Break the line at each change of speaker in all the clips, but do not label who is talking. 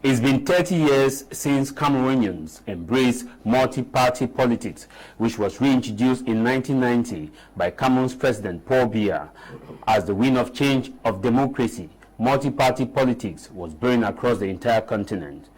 It's been 30 years since Cameroonians embraced multi-party politics, which was reintroduced in 1990 by Cameroon's President Paul Biya. As the wind of change of democracy, multi-party politics was blowing across the entire continent.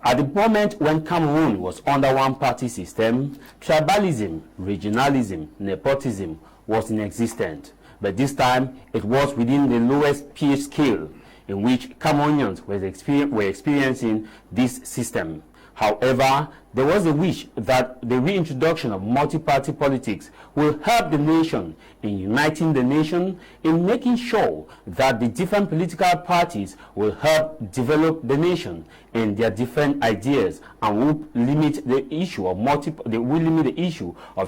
At the moment when Cameroon was under one-party system, tribalism, regionalism, nepotism was inexistent. But this time, it was within the lowest pH scale in which Cameroonians were experiencing this system. However, there was a wish that the reintroduction of multi-party politics will help the nation in uniting the nation, in making sure that the different political parties will help develop the nation in their different ideas, and will limit the issue of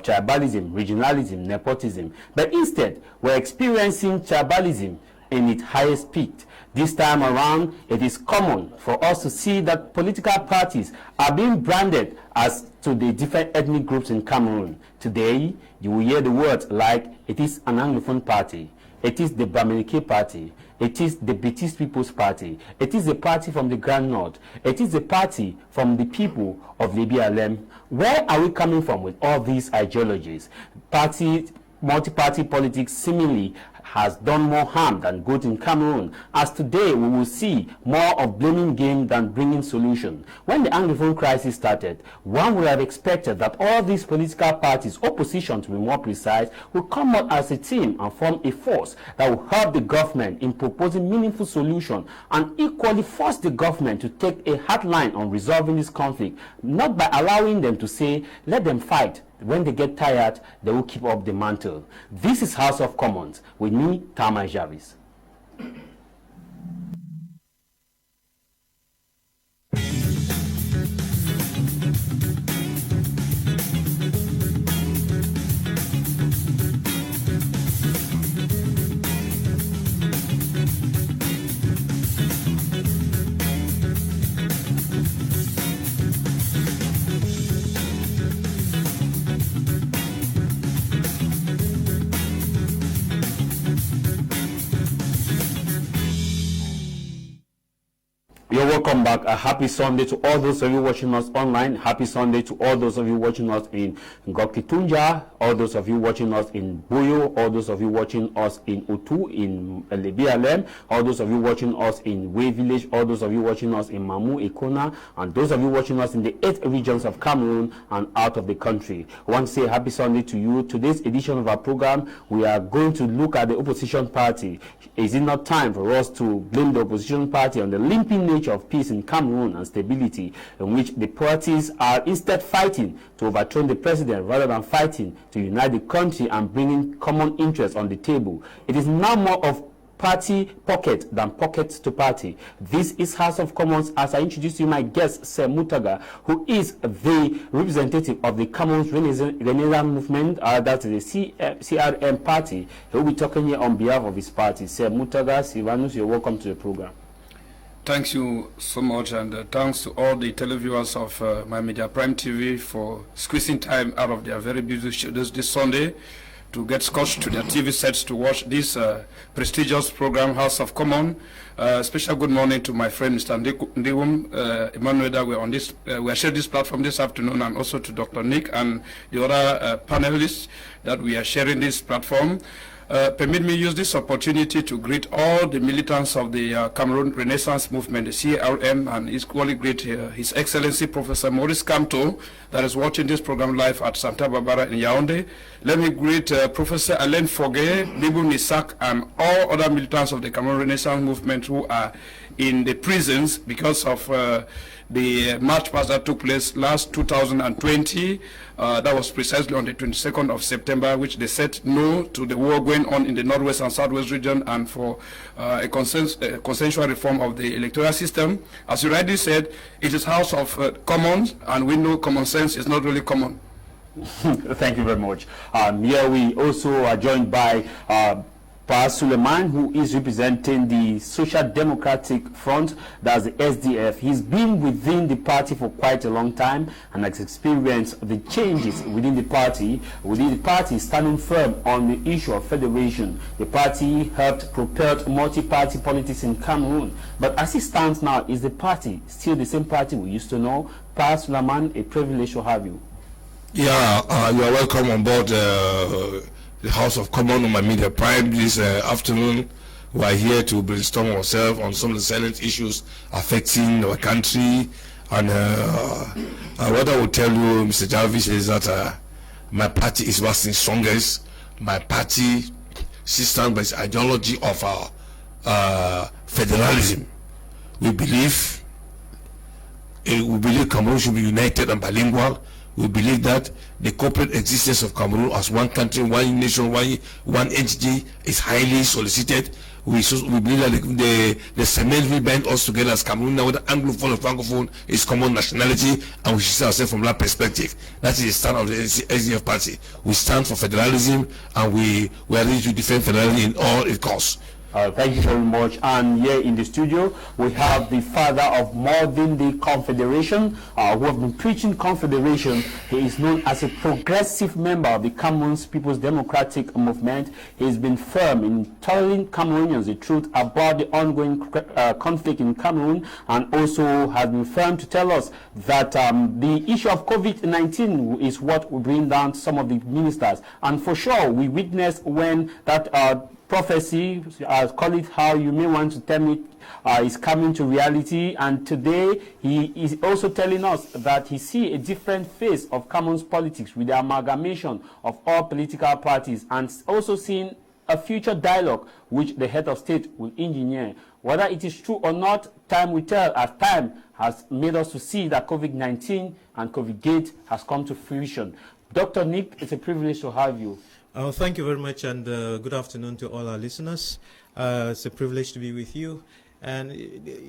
tribalism, regionalism, nepotism. But instead, we're experiencing tribalism in its highest peak. This time around, it is common for us to see that political parties are being branded as to the different ethnic groups in Cameroon. Today, you will hear the words like, it is an Anglophone party, it is the Bamileke party, it is the British People's Party, it is the party from the Grand North, it is the party from the people of BrigadeAntiSardinard. Where are we coming from with all these ideologies? Multi-party politics seemingly has done more harm than good in Cameroon, as today we will see more of blaming game than bringing solution. When the Anglophone crisis started, one would have expected that all these political parties, opposition to be more precise, will come out as a team and form a force that will help the government in proposing meaningful solution, and equally force the government to take a hard line on resolving this conflict, not by allowing them to say, let them fight. When they get tired, they will keep up the mantle. This is House of Commons with me, Kamer Jarvis. Welcome back. A happy Sunday to all those of you watching us online. Happy Sunday to all those of you watching us in Ngokitunja, all those of you watching us in Boyo, all those of you watching us in Utu, in BrigadeAntiSardinard, all those of you watching us in Way Village, all those of you watching us in Mamu, Ikona, and those of you watching us in the 8 regions of Cameroon and out of the country. I want to say happy Sunday to you. Today's edition of our program, we are going to look at the opposition party. Is it not time for us to blame the opposition party on the limping nature of peace in Cameroon and stability, in which the parties are instead fighting to overthrow the president rather than fighting to unite the country and bringing common interests on the table? It is now more of party pocket than pocket to party. This is House of Commons. As I introduce you my guest, Sir Mutaga, who is the representative of the Cameroon's Renaissance movement, that's the CRM party. He will be talking here on behalf of his party. Sir Mutaga Silvanus, you're welcome to the program.
Thank you so much, and thanks to all the televiewers of My Media Prime TV for squeezing time out of their very busy schedules this Sunday to get scotched to their TV sets to watch this prestigious program, House of Commons. Special good morning to my friend Mr. Ndiwum Emmanuel, that we're on this, we are sharing this platform this afternoon, and also to Dr. Nick and the other panelists that we are sharing this platform. Permit me use this opportunity to greet all the militants of the Cameroon Renaissance Movement, the CRM, and equally greet His Excellency Professor Maurice Kamto, that is watching this program live at Santa Barbara in Yaoundé. Let me greet Professor Alain Foguet, Libu Nisak, and all other militants of the Cameroon Renaissance Movement who are in the prisons because of the march past that took place last 2020. That was precisely on the 22nd of September, which they said no to the war going on in the Northwest and Southwest region, and for a consensual reform of the electoral system. As you rightly said, it is House of Commons, and we know common sense is not really common.
Thank you very much. Here we also are joined by Pa Suleiman, who is representing the Social Democratic Front, that's the SDF. He's been within the party for quite a long time and has experienced the changes within the party. Within the party, standing firm on the issue of federation. The party helped propel multi-party politics in Cameroon. But as it stands now, is the party still the same party we used to know? Pa Suleiman, a privilege to have you.
Yeah, you are welcome on board the House of Commons on my media prime this afternoon. We are here to brainstorm ourselves on some of the silent issues affecting our country. And what I will tell you, Mr. Jarvis, is that my party is waxing strongest. My party stands by its ideology of federalism. We believe Cameroon should be united and bilingual. We believe that the corporate existence of Cameroon as one country, one nation, one entity is highly solicited. We believe that the cement will bind us together as Cameroon, now whether Anglophone or Francophone is common nationality, and we should see ourselves from that perspective. That is the stand of the SDF party. We stand for federalism, and we are ready to defend federalism in all its costs.
Thank you very much. And here in the studio, we have the father of more than the Confederation, who have been preaching Confederation. He is known as a progressive member of the Cameroon's People's Democratic Movement. He has been firm in telling Cameroonians the truth about the ongoing conflict in Cameroon, and also has been firm to tell us that the issue of COVID-19 is what will bring down some of the ministers. And for sure, we witnessed when that prophecy, call it how you may want to tell it, is coming to reality. And today he is also telling us that he sees a different face of Cameroon's politics with the amalgamation of all political parties, and also seeing a future dialogue which the head of state will engineer. Whether it is true or not, time will tell, as time has made us to see that COVID-19 and COVID-gate has come to fruition. Dr. Nick, it's a privilege to have you.
Thank you very much, and good afternoon to all our listeners. It's a privilege to be with you. And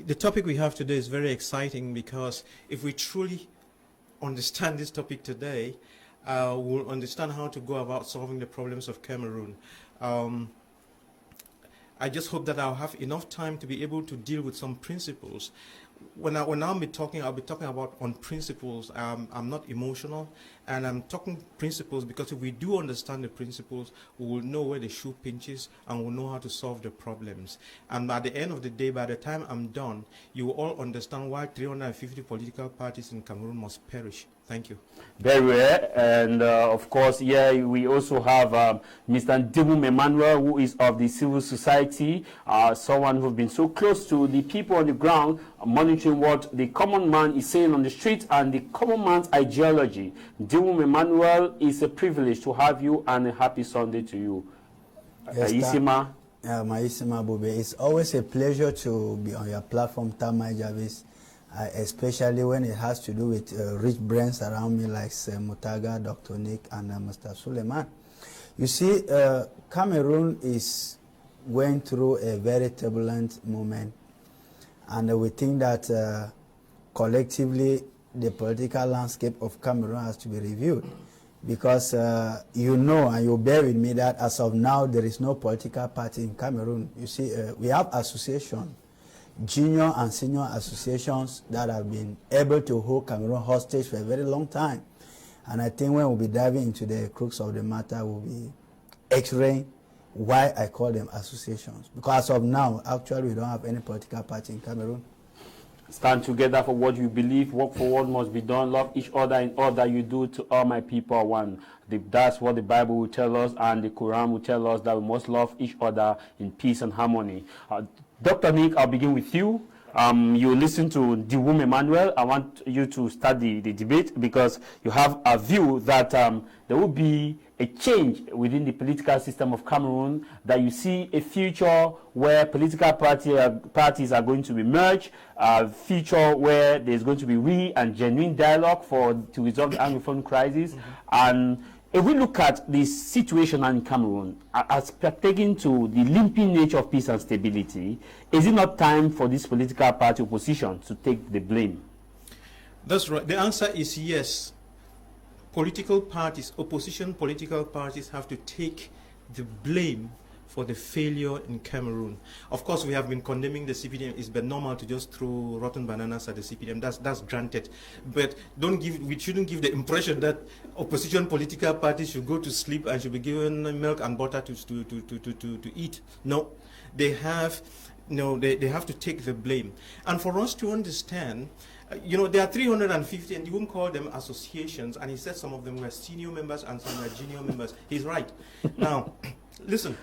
the topic we have today is very exciting, because if we truly understand this topic today, we'll understand how to go about solving the problems of Cameroon. I just hope that I'll have enough time to be able to deal with some principles. When I'll be talking about on principles. I'm not emotional, and I'm talking principles because if we do understand the principles, we will know where the shoe pinches and we'll know how to solve the problems. And at the end of the day, by the time I'm done, you will all understand why 350 political parties in Cameroon must perish. Thank you.
Very rare. And of course, here we also have Mr. Ndimum Emmanuel, who is of the civil society, someone who's been so close to the people on the ground, monitoring what the common man is saying on the street and the common man's ideology. Ndimum Emmanuel, it's a privilege to have you, and a happy Sunday to you.
Yes,
Isima.
Maisima Bube, it's always a pleasure to be on your platform, Tamai Jarvis. Especially when it has to do with rich brains around me like Mutaga, Dr. Nick, and Mr. Suleiman. You see, Cameroon is going through a very turbulent moment, and we think that collectively the political landscape of Cameroon has to be reviewed, because you know, and you bear with me, that as of now there is no political party in Cameroon. You see, we have associations, junior and senior associations, that have been able to hold Cameroon hostage for a very long time. And I think when we'll be diving into the crux of the matter, we'll be x-raying why I call them associations. Because as of now, actually, we don't have any political party in Cameroon.
Stand together for what you believe, work for what must be done, love each other in all that you do, to all my people are one. That's what the Bible will tell us, and the Quran will tell us, that we must love each other in peace and harmony. Dr. Nick, I'll begin with you. You listen to Ndimum Emmanuel. I want you to start the debate, because you have a view that there will be a change within the political system of Cameroon, that you see a future where political parties are going to be merged, a future where there's going to be real and genuine dialogue to resolve the Anglophone crisis. And if we look at the situation in Cameroon, as pertaining to the limping nature of peace and stability, is it not time for this political party opposition to take the blame?
That's right. The answer is yes. Political parties, opposition political parties, have to take the blame for the failure in Cameroon. Of course, we have been condemning the CPDM. It's been normal to just throw rotten bananas at the CPDM. That's granted. But we shouldn't give the impression that opposition political parties should go to sleep and should be given milk and butter to eat. No, they have to take the blame. And for us to understand, there are 350, and you won't call them associations, and he said some of them were senior members and some were junior members. He's right. Now, listen,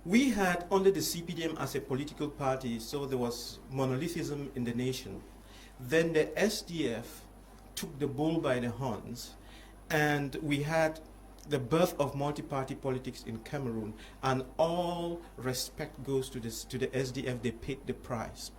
we had only the CPDM as a political party, so there was monolithism in the nation. Then the SDF took the bull by the horns, and we had the birth of multi-party politics in Cameroon, and all respect goes to the SDF. They paid the price.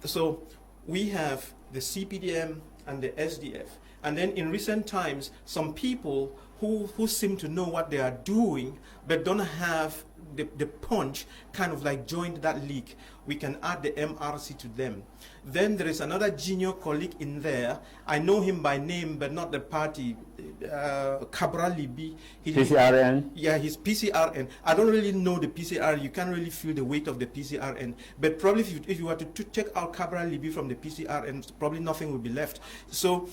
So we have the CPDM and the SDF, and then in recent times, some people who seem to know what they are doing but don't have the punch kind of like joined that league. We can add the MRC to them. Then there is another junior colleague in there. I know him by name but not the party. Cabral Libi.
PCRN?
Yeah, he's PCRN. I don't really know the PCRN. You can't really feel the weight of the PCRN. But probably if you were to take out Cabral Libi from the PCRN, probably nothing will be left. So,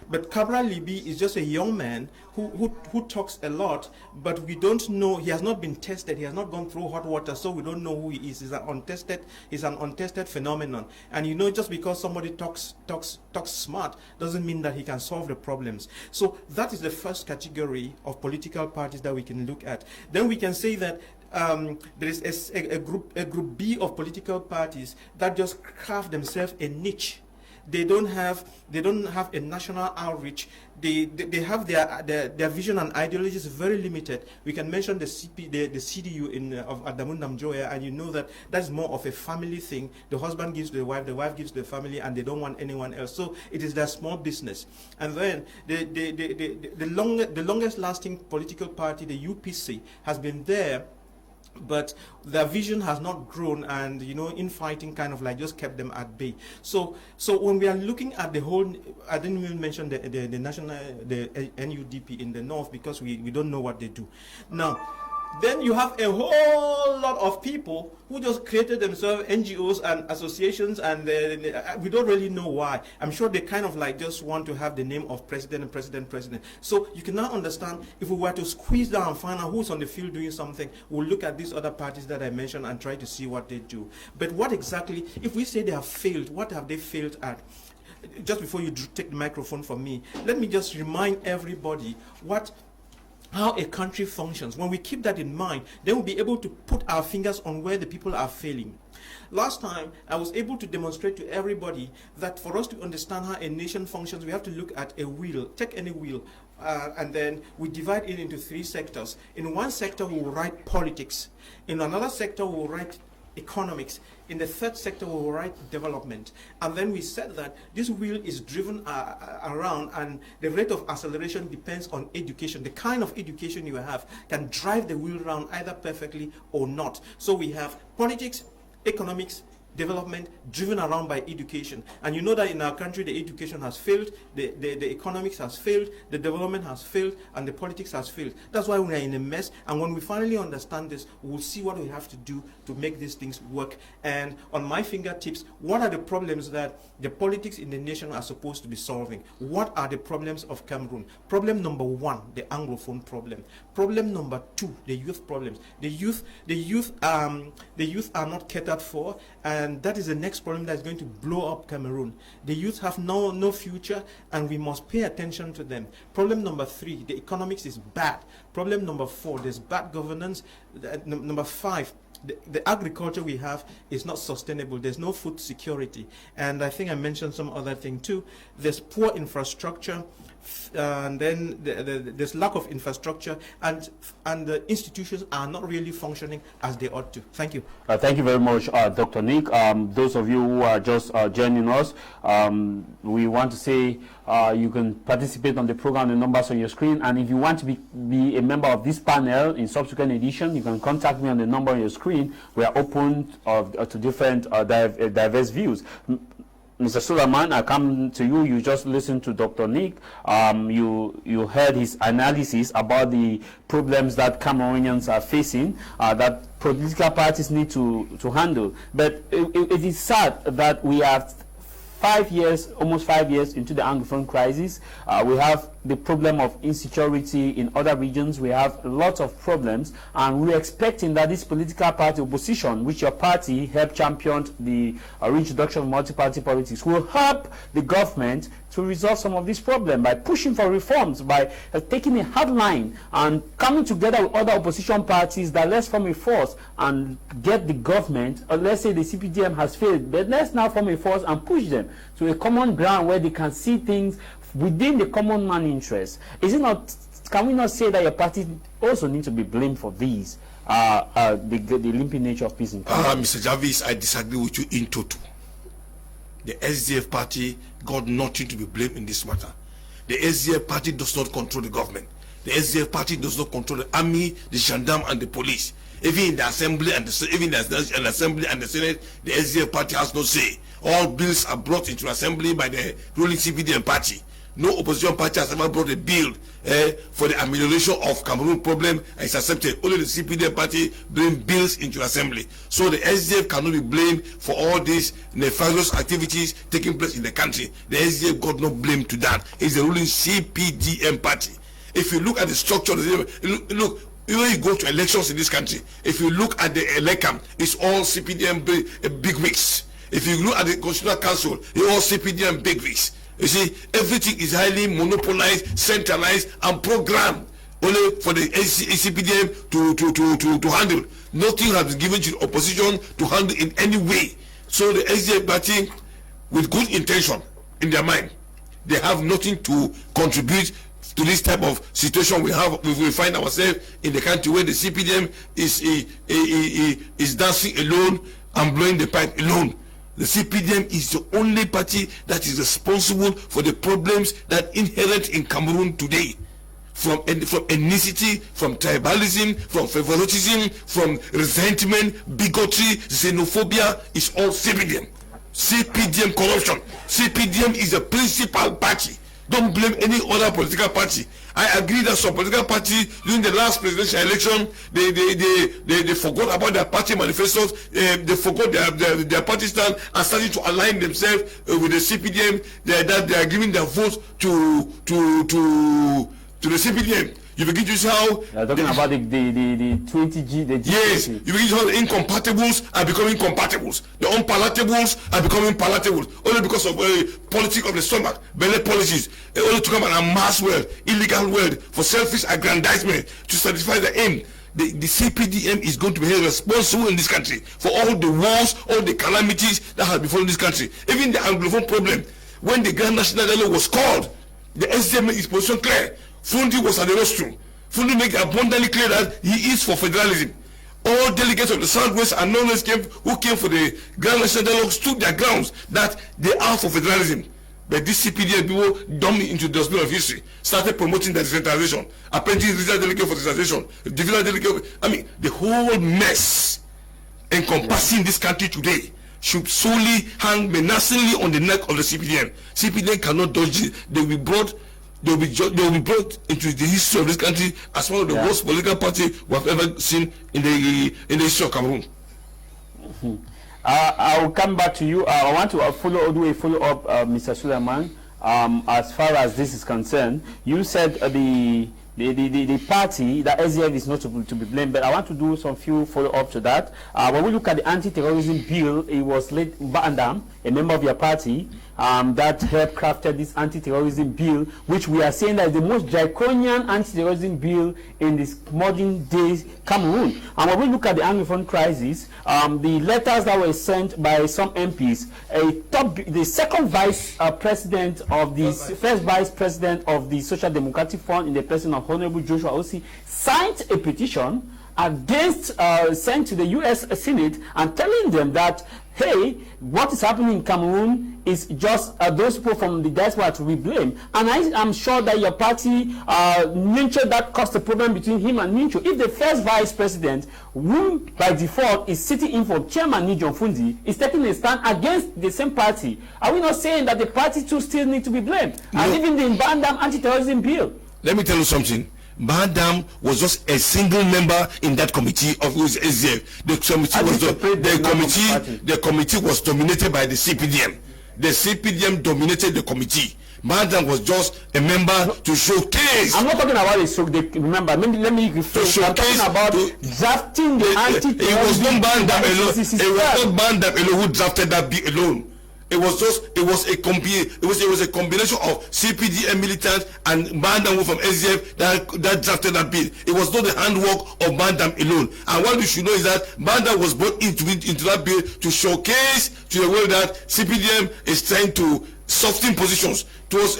but Cabral Libi is just a young man who talks a lot, but we don't know. He has not been tested. He has not gone through hot water, so we don't know who he is. He's an untested phenomenon. And just because somebody talks smart doesn't mean that he can solve the problems. So that is the first category of political parties that we can look at. Then we can say that there is a group B of political parties that just carve themselves a niche. They don't have a national outreach. They have their vision and ideology is very limited. We can mention the CDU of Adamu Namjoya, and you know that is more of a family thing. The husband gives the wife gives the family, and they don't want anyone else. So it is their small business. And then the longest lasting political party, the UPC, has been there, but their vision has not grown, and infighting kind of like just kept them at bay. So when we are looking at the whole, I didn't even mention the NUDP in the north because we don't know what they do. Now, then you have a whole lot of people who just created themselves NGOs and associations, and we don't really know why. I'm sure they kind of like just want to have the name of president and president. So you can now understand, if we were to squeeze down and find out who's on the field doing something, we'll look at these other parties that I mentioned and try to see what they do. But what exactly, if we say they have failed, what have they failed at? Just before you take the microphone from me, let me just remind everybody how a country functions. When we keep that in mind, then we'll be able to put our fingers on where the people are failing. Last time, I was able to demonstrate to everybody that for us to understand how a nation functions, we have to look at a wheel. Take any wheel, and then we divide it into 3 sectors. In one sector, we will write politics. In another sector, we will write economics. In the third sector, we will write development. And then we said that this wheel is driven around, and the rate of acceleration depends on education. The kind of education you have can drive the wheel around either perfectly or not. So we have politics, economics, development driven around by education. And you know that in our country, the education has failed, the economics has failed, the development has failed, and the politics has failed. That's why we are in a mess. And when we finally understand this, we'll see what we have to do to make these things work. And on my fingertips, what are the problems that the politics in the nation are supposed to be solving? What are the problems of Cameroon? Problem number 1, the Anglophone problem. Problem number 2, the youth problems. The youth are not catered for, and that is the next problem that is going to blow up Cameroon. The youth have no future, and we must pay attention to them. Problem number 3, the economics is bad. Problem number 4, there's bad governance. Number 5, the agriculture we have is not sustainable. There's no food security. And I think I mentioned some other thing too. There's poor infrastructure, and then there's lack of infrastructure, and the institutions are not really functioning as they ought to. Thank you.
Thank you very much, Dr. Nick. Those of you who are just joining us, we want to say you can participate on the program, the numbers on your screen, and if you want to be a member of this panel in subsequent edition, you can contact me on the number on your screen. We are open to different diverse views. Mr. Suleiman, I come to you. You just listened to Dr. Nick. You heard his analysis about the problems that Cameroonians are facing, that political parties need to handle. But it is sad that we are 5 years, almost 5 years into the Anglophone crisis. We have the problem of insecurity in other regions. We have lots of problems, and we're expecting that this political party opposition, which your party helped champion the reintroduction of multi-party politics, will help the government to resolve some of these problems by pushing for reforms, by taking a hard line and coming together with other opposition parties that let's form a force and get the government, or let's say the CPDM has failed, but let's now form a force and push them to a common ground where they can see things within the common man interest. Is it not, can we not say that your party also needs to be blamed for these, the limping nature of peace in Cameroon?
Mr. Jarvis, I disagree with you in total. The SDF party got nothing to be blamed in this matter. The SDF party does not control the government. The SDF party does not control the army, the gendarme, and the police. Even in the assembly and the Senate, the SDF party has no say. All bills are brought into assembly by the ruling CPDM party. No opposition party has ever brought a bill for the amelioration of Cameroon problem and it's accepted. Only the CPDM party bring bills into assembly. So the SDF cannot be blamed for all these nefarious activities taking place in the country. The SDF got no blame to that. It's the ruling CPDM party. If you look at the structure, look, when you go to elections in this country, if you look at the elecam, it's all CPDM big wigs. If you look at the Constitutional Council, it's all CPDM big wigs. You see, everything is highly monopolized, centralized, and programmed only for the CPDM to handle. Nothing has been given to the opposition to handle in any way. So the SDF party, with good intention in their mind, they have nothing to contribute to this type of situation we find ourselves in the country, where the CPDM is dancing alone and blowing the pipe alone. The CPDM is the only party that is responsible for the problems that inherent in Cameroon today. From ethnicity, from tribalism, from favoritism, from resentment, bigotry, xenophobia, is all CPDM. CPDM corruption. CPDM is the principal party. Don't blame any other political party. I agree that some political parties during the last presidential election, they forgot about their party manifestos, they forgot their party stand and started to align themselves with the CPDM. That they are giving their votes to the CPDM. You begin to see how
you're talking about the 20G, the G20.
Yes, you begin to see how the incompatibles are becoming compatibles. The unpalatables are becoming palatables. Only because of politics of the stomach, belly policies, only to come and amass wealth, illegal wealth for selfish aggrandizement to satisfy the aim. The CPDM is going to be held responsible in this country for all the wars, all the calamities that have befallen this country. Even the Anglophone problem, when the Grand National Dialogue was called, the SDM made his position clear. Fundi was at the rostrum. Fundi made abundantly clear that he is for federalism. All delegates of the Southwest and Northwest who came for the Grand National Dialogue stood their grounds that they are for federalism. But this CPDM people dumped into the dustbin of history, started promoting the decentralization, appointing regional delegate for decentralization, divisional delegate. I mean, the whole mess encompassing this country today should solely hang menacingly on the neck of the CPDM. CPDM cannot dodge it. They will be brought into the history of this country as one of the worst political parties we have ever seen in the history of Cameroon.
I will come back to you. I want to do a follow up, Mr. Suleiman. As far as this is concerned, you said the party, the SDF is not to be blamed, but I want to do some few follow up to that. When we look at the anti-terrorism bill, it was late Bandam, a member of your party, that helped crafted this anti-terrorism bill, which we are saying that is the most draconian anti-terrorism bill in this modern day Cameroon. And when we look at the Anglophone crisis, the letters that were sent by some MPs, the second vice president of the first vice president of the Social Democratic Front in the person of Honorable Joshua Osi signed a petition against, sent to the U.S. Senate and telling them that, hey, what is happening in Cameroon is just those people from the diaspora to be blamed. And I am sure that your party, Nincho, that caused the problem between him and Nincho. If the first vice president, whom by default is sitting in for Chairman Nijon Fundi, is taking a stand against the same party, are we not saying that the party too still need to be blamed? And even the Bandam anti-terrorism bill.
Let me tell you something. Bandam was just a single member in that committee of SDF. The committee was dominated by the CPDM. The CPDM dominated the committee. Bandam was just a member to showcase.
I'm not talking about it. So remember, let me rephrase. I'm talking about drafting the anti-terrorism.
It was not Bandam alone. It was not Bandam alone who drafted that bill alone. It was a combination of CPDM militants and Bandam from SDF that drafted that bill. It was not the handwork of Bandam alone. And what you should know is that Bandam was brought into that bill to showcase to the world that CPDM is trying to soften positions towards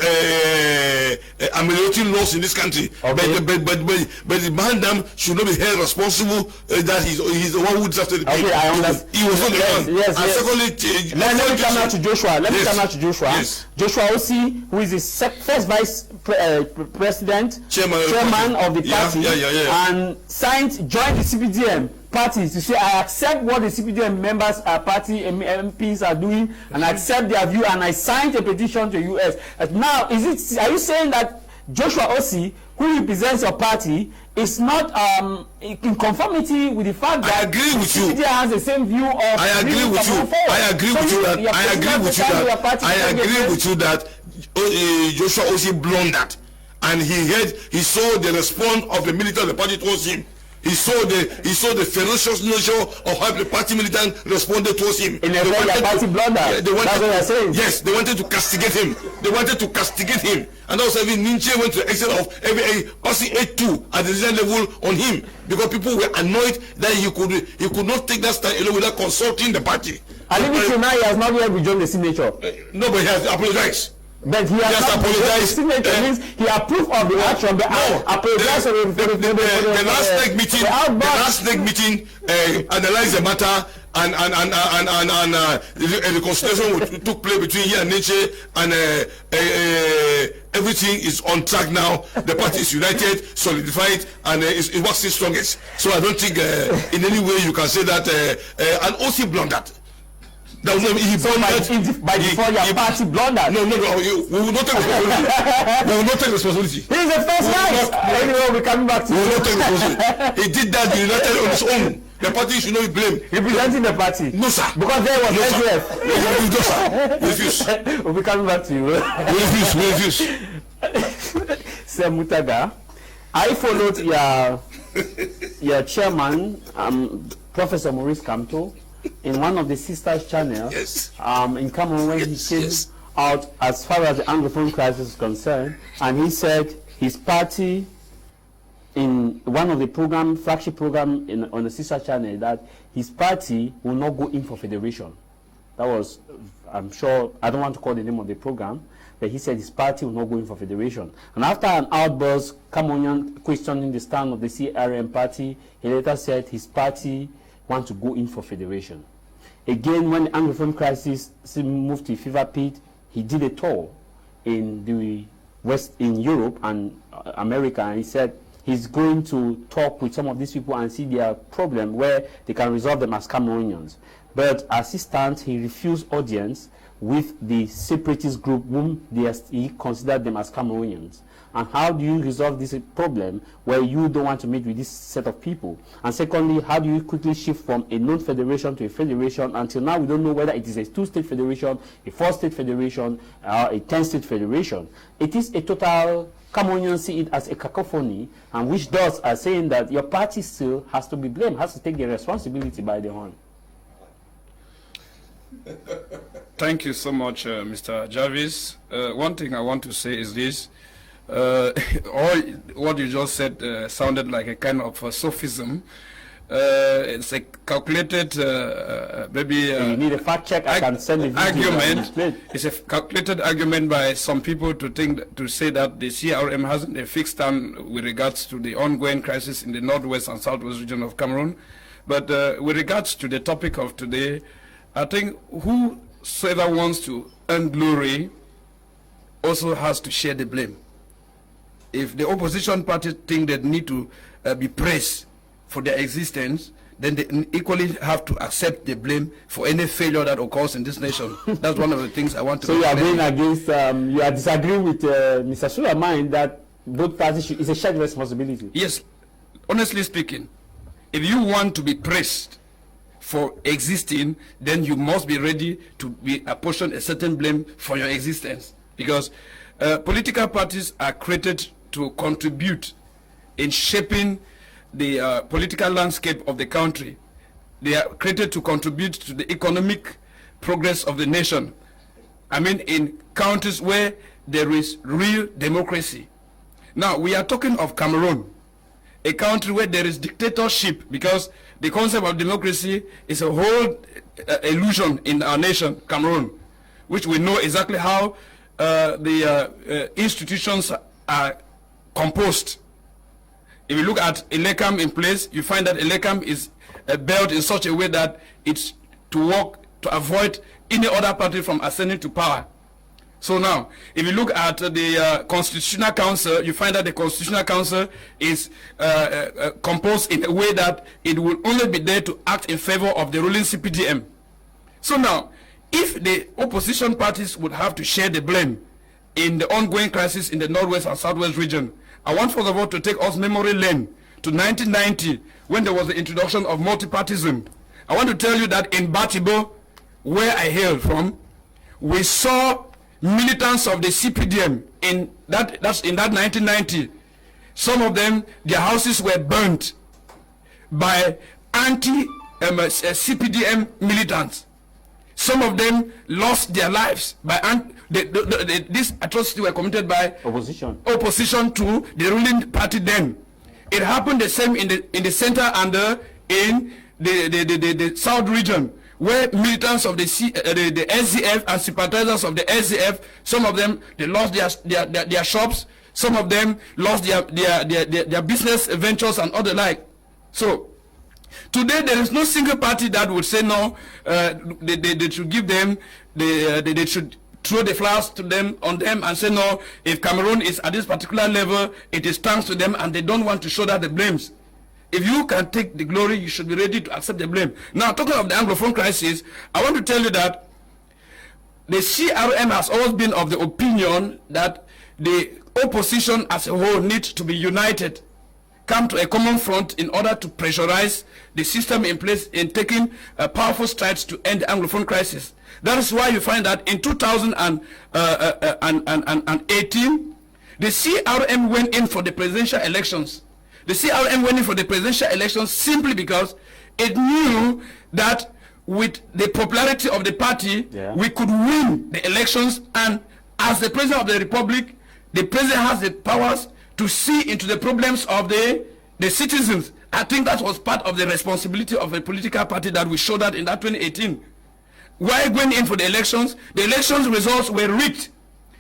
ameliorating laws in this country. Okay. But the Bandam should not be held responsible that he's the one who drafted the bill. Okay, I understand. He was not the one. Yes. Secondly,
let me come out to Joshua. Yes. Joshua Osi, who is the first vice president, chairman of the party, and joined the CPDM parties to say, I accept what the CPDM members, party MPs are doing, and I accept their view, and I signed a petition to the US. Now, are you saying that Joshua Osi, who represents your party, is not in conformity with the fact that CPDM has the same view of...
I agree with you that Joshua Osi blundered, and he saw the response of the military of the party towards him. He saw the ferocious nature of how the party militant responded towards him.
In a way, party blunder. That's what I'm saying.
Yes, they wanted to castigate him. And that was even Ninche went to the extent of passing 8-2 at the design level on him, because people were annoyed that he could not take that stand alone without consulting the party.
And even till now, he has not yet rejoined the signature.
No, but he has apologized.
But he has apologized. Signature means he approved of the action. But apologized for
the last leg meeting analyzed the matter, and the consultation took place between he and Nietzsche, and everything is on track now. The party is united, solidified, and it works its strongest. So I don't think in any way you can say that and also blundered. That was
by default your party blundered.
No, we will not take responsibility. We will not take responsibility.
He's the first guy. Anyway, we're coming back to
we will not take responsibility. He did that united on his own. The party should not be blamed.
Representing the party?
No, sir.
Because there was SDF.
No, sir. Refuse.
We'll be coming back to you.
We refuse.
Sir Mutaga, I followed your chairman, Professor Maurice Kamto, in one of the sisters' channels in Cameroon, when he came out as far as the Anglophone crisis is concerned, and he said his party, in one of the flagship program on the sister channel, that his party will not go in for federation. That was, I'm sure, I don't want to call the name of the program, but he said his party will not go in for federation. And after an outburst, Cameroonian questioning the stand of the CRM party, he later said his party want to go in for federation. Again, when the Anglophone crisis moved to fever pit, he did a tour in the West, in Europe and America, and he said he's going to talk with some of these people and see their problem where they can resolve them as Cameroonians. But as he stands, he refused audience with the separatist group whom he considered them as Cameroonians. And how do you resolve this problem where you don't want to meet with this set of people? And secondly, how do you quickly shift from a non-federation to a federation? Until now, we don't know whether it is a 2-state federation, a 4-state federation, or a 10-state federation. It is a total, Cameroonians see it as a cacophony, and which does are saying that your party still has to be blamed, has to take the responsibility by the horn.
Thank you so much, Mr. Jarvis. One thing I want to say is this. All what you just said sounded like a kind of sophism. it's a calculated, maybe
you need a fact check. I can send a video
argument. It's a calculated argument by some people to say that the CRM hasn't a fixed stand with regards to the ongoing crisis in the northwest and southwest region of Cameroon. But with regards to the topic of today, I think whosoever wants to earn glory also has to share the blame. If the opposition party think they need to be praised for their existence, then they equally have to accept the blame for any failure that occurs in this nation. That's one of the things I want to.
So you are going against, you are disagreeing with Mr. Sulaiman that both parties it's a shared responsibility.
Yes, honestly speaking, if you want to be praised for existing, then you must be ready to be apportioned a certain blame for your existence, because political parties are created to contribute in shaping the political landscape of the country. They are created to contribute to the economic progress of the nation. I mean, in countries where there is real democracy. Now, we are talking of Cameroon, a country where there is dictatorship, because the concept of democracy is a whole illusion in our nation, Cameroon, which we know exactly how the institutions are composed. If you look at Elekam in place, you find that Elekam is built in such a way that it's to work to avoid any other party from ascending to power. So now, if you look at the Constitutional Council, you find that the Constitutional Council is composed in a way that it will only be there to act in favor of the ruling CPDM. So now, if the opposition parties would have to share the blame in the ongoing crisis in the northwest and southwest region, I want first of all to take us memory lane to 1990, when there was the introduction of multipartism. I want to tell you that in Batibo, where I hail from, we saw militants of the CPDM in that 1990. Some of them, their houses were burnt by anti-CPDM militants. Some of them lost their lives by this atrocity were committed by opposition to the ruling party then. It happened the same in the center and in the south region, where militants of the SDF and sympathizers of the SDF, some of them they lost their shops, some of them lost their business ventures and other like. So today there is no single party that would say no. They should give them they should throw the flowers to them on them and say no. If Cameroon is at this particular level, it is thanks to them, and they don't want to shoulder the blames. If you can take the glory, you should be ready to accept the blame. Now, talking of the Anglophone crisis, I want to tell you that the CRM has always been of the opinion that the opposition as a whole needs to be united, come to a common front in order to pressurize the system in place in taking powerful strides to end the Anglophone crisis. That is why you find that in 2018, the CRM went in for the presidential elections. The CRM went in for the presidential elections simply because it knew that with the popularity of the party, we could win the elections, and as the president of the republic, the president has the powers to see into the problems of the citizens. I think that was part of the responsibility of a political party that we showed that in that 2018. While going in for the elections results were rigged.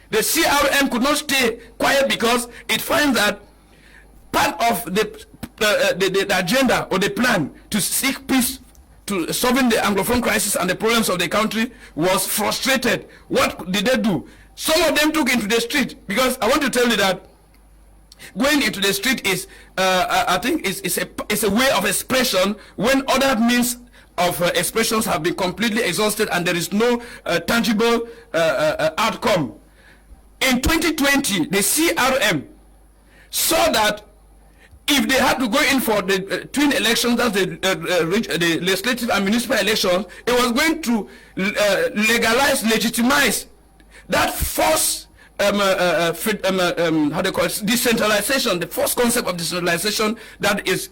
The CRM could not stay quiet because it finds that part of the agenda or the plan to seek peace, to solving the Anglophone crisis and the problems of the country was frustrated. What did they do? Some of them took into the street, because I want to tell you that going into the street is, I think, it's a way of expression when other means of expressions have been completely exhausted and there is no tangible outcome. In 2020, the CRM saw that if they had to go in for the twin elections, that's the legislative and municipal elections, it was going to legitimize that force, how do you call it, decentralization, the first concept of decentralization that is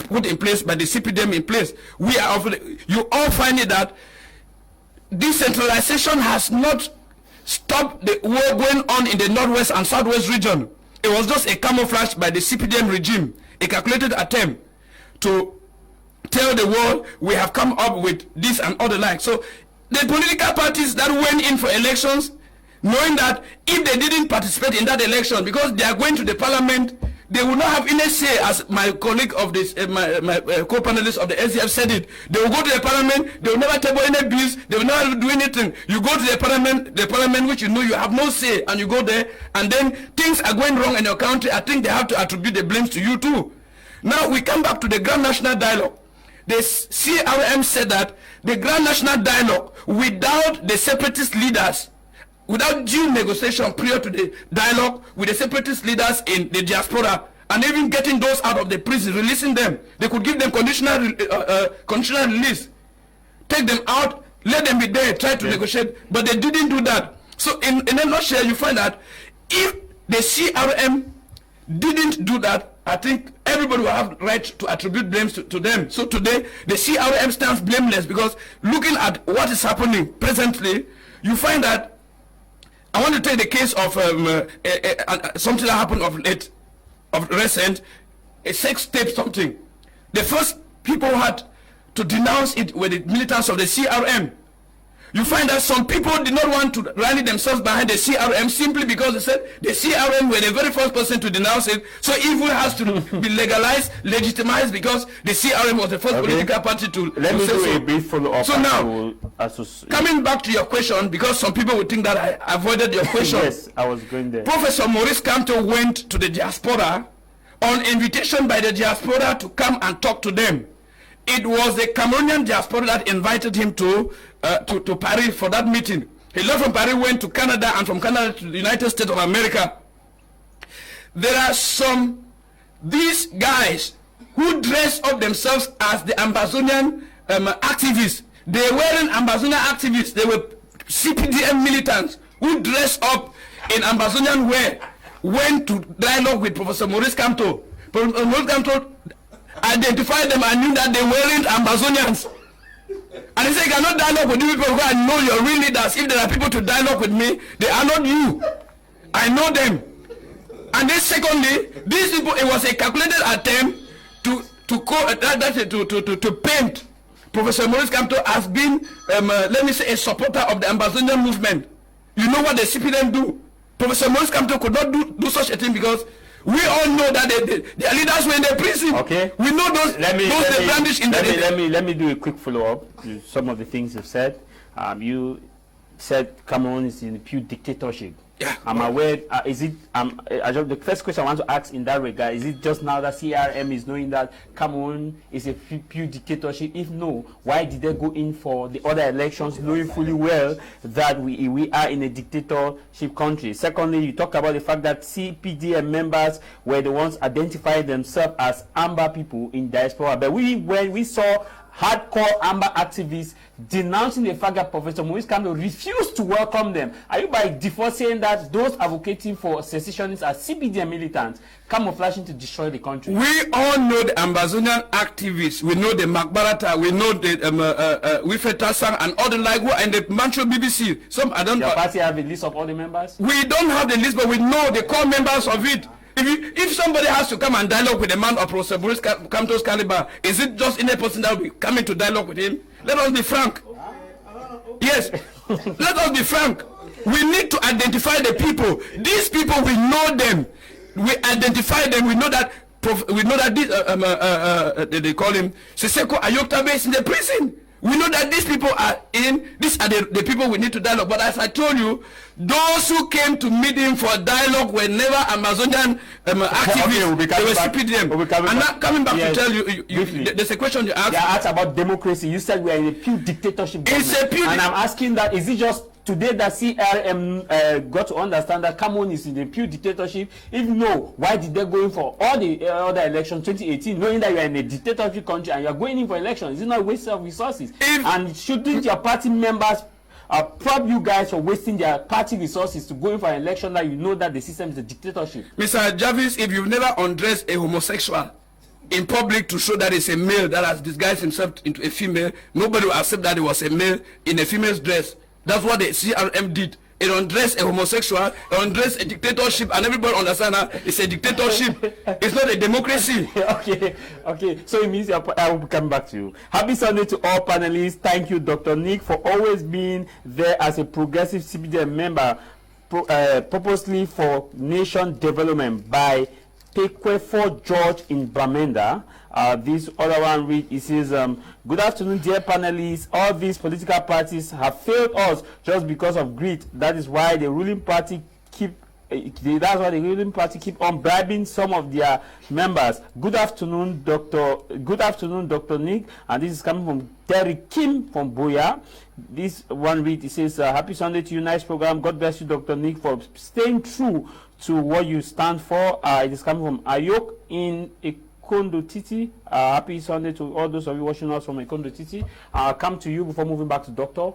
put in place by the CPDM in place. You all find it that decentralization has not stopped the war going on in the northwest and southwest region. It was just a camouflage by the CPDM regime, a calculated attempt to tell the world we have come up with this and all the like. So the political parties that went in for elections, knowing that if they didn't participate in that election, because they are going to the parliament, they will not have any say, as my colleague of this, my co-panelist of the SCF said it. They will go to the parliament, they will never table any bills, they will never do anything. You go to the parliament which you know you have no say, and you go there, and then things are going wrong in your country. I think they have to attribute the blames to you too. Now we come back to the Grand National Dialogue. The CRM said that the Grand National Dialogue, without the separatist leaders, without due negotiation prior to the dialogue with the separatist leaders in the diaspora, and even getting those out of the prison, releasing them, they could give them conditional release, take them out, let them be there, try to negotiate, but they didn't do that. So in a nutshell, you find that if the CRM didn't do that, I think everybody will have right to attribute blames to them. So today, the CRM stands blameless, because looking at what is happening presently, you find that, I want to take the case of something that happened of recent, a sex tape something. The first people had to denounce it were the militants of the CRM. You find that some people did not want to rally themselves behind the CRM simply because they said the CRM were the very first person to denounce it. So evil has to be legalized, legitimized, because the CRM was the first political party to
Let me do
so.
a brief follow-up.
So now, coming back to your question, because some people would think that I avoided your question.
Yes, I was going there.
Professor Maurice Kamto went to the diaspora on invitation by the diaspora to come and talk to them. It was the Cameroonian diaspora that invited him to Paris for that meeting. He left from Paris, went to Canada, and from Canada to the United States of America. There are these guys who dress up themselves as the Ambazonian activists. They weren't Ambazonian activists, they were CPDM militants who dressed up in Ambazonian wear, went to dialogue with Professor Maurice Kamto. Professor Maurice Kamto identified them and knew that they weren't Ambazonians. And he said, "I cannot dialogue with you people who I know your real leaders. If there are people to dialogue with me, they are not you. I know them." And then secondly, these people, it was a calculated attempt to paint Professor Maurice Kamto as being, let me say, a supporter of the Ambazonian movement. You know what the CPDM do? Professor Maurice Kamto could not do such a thing, because we all know that their leaders were in the prison.
Okay.
We know those they brandish in the...
Let me do a quick follow-up to some of the things you've said. You said Cameroon is in a pure dictatorship.
Yeah.
I'm aware, the first question I want to ask in that regard, is it just now that CRM is knowing that Cameroon is a pure dictatorship? If no, why did they go in for the other elections knowing fully well that we are in a dictatorship country? Secondly, you talk about the fact that CPDM members were the ones identifying themselves as Amber people in diaspora, but when we saw hardcore Amber activists denouncing the fact that Professor Maurice Kamto refused to welcome them. Are you by default saying that those advocating for secessionists are CPDM militants camouflaging to destroy the country?
We all know the Ambazonian activists. We know the Macbarata. We know the Wilfred Tassang and all the like who are in the Manchu BBC.
Your party have a list of all the members?
We don't have the list, but we know the core members of it. If somebody has to come and dialogue with a man of Professor Maurice Kamto's caliber, is it just any person that will be coming to dialogue with him? Let us be frank. Yes, let us be frank. We need to identify the people. These people, we know them. We identify them. We know that. This, they call him Siseko Ayoktabe is in the prison. We know that these people are in. These are the people we need to dialogue. But as I told you, those who came to meet him for dialogue were never Amazonian activists. They were CPDM. And now coming back to tell you, there's a question you asked.
Yeah, I asked about democracy. You said we are in a pure dictatorship.
It's a pure.
And I'm asking that, is it just today that CRM got to understand that Cameroon is in a pure dictatorship? If no, why did they go in for all the other elections 2018, knowing that you are in a dictatorship country and you are going in for elections? Is it not a waste of resources? And shouldn't your party members prop you guys for wasting their party resources to go in for an election that you know that the system is a dictatorship?
Mr. Jarvis, if you've never undressed a homosexual in public to show that it's a male that has disguised himself into a female, nobody will accept that it was a male in a female's dress. That's what the CRM did. It undress a homosexual, it undress a dictatorship, and everybody understand that it's a dictatorship. It's not a democracy.
Okay. So it means I will come back to you. Happy Sunday to all panelists. Thank you, Dr. Nick, for always being there as a progressive CBDM member, purposely for nation development by Pekwefo George in Bramenda. This other one read, it says, good afternoon, dear panelists. All these political parties have failed us just because of greed. That is why the ruling party keep on bribing some of their members. Good afternoon, Dr. Nick. And this is coming from Terry Kim from Boya. This one read, it says, happy Sunday to you, nice program. God bless you, Dr. Nick, for staying true to what you stand for. It is coming from Ayok in Ikondo Titi. Happy Sunday to all those of you watching us from Ikondo Titi. I'll come to you before moving back to Doctor.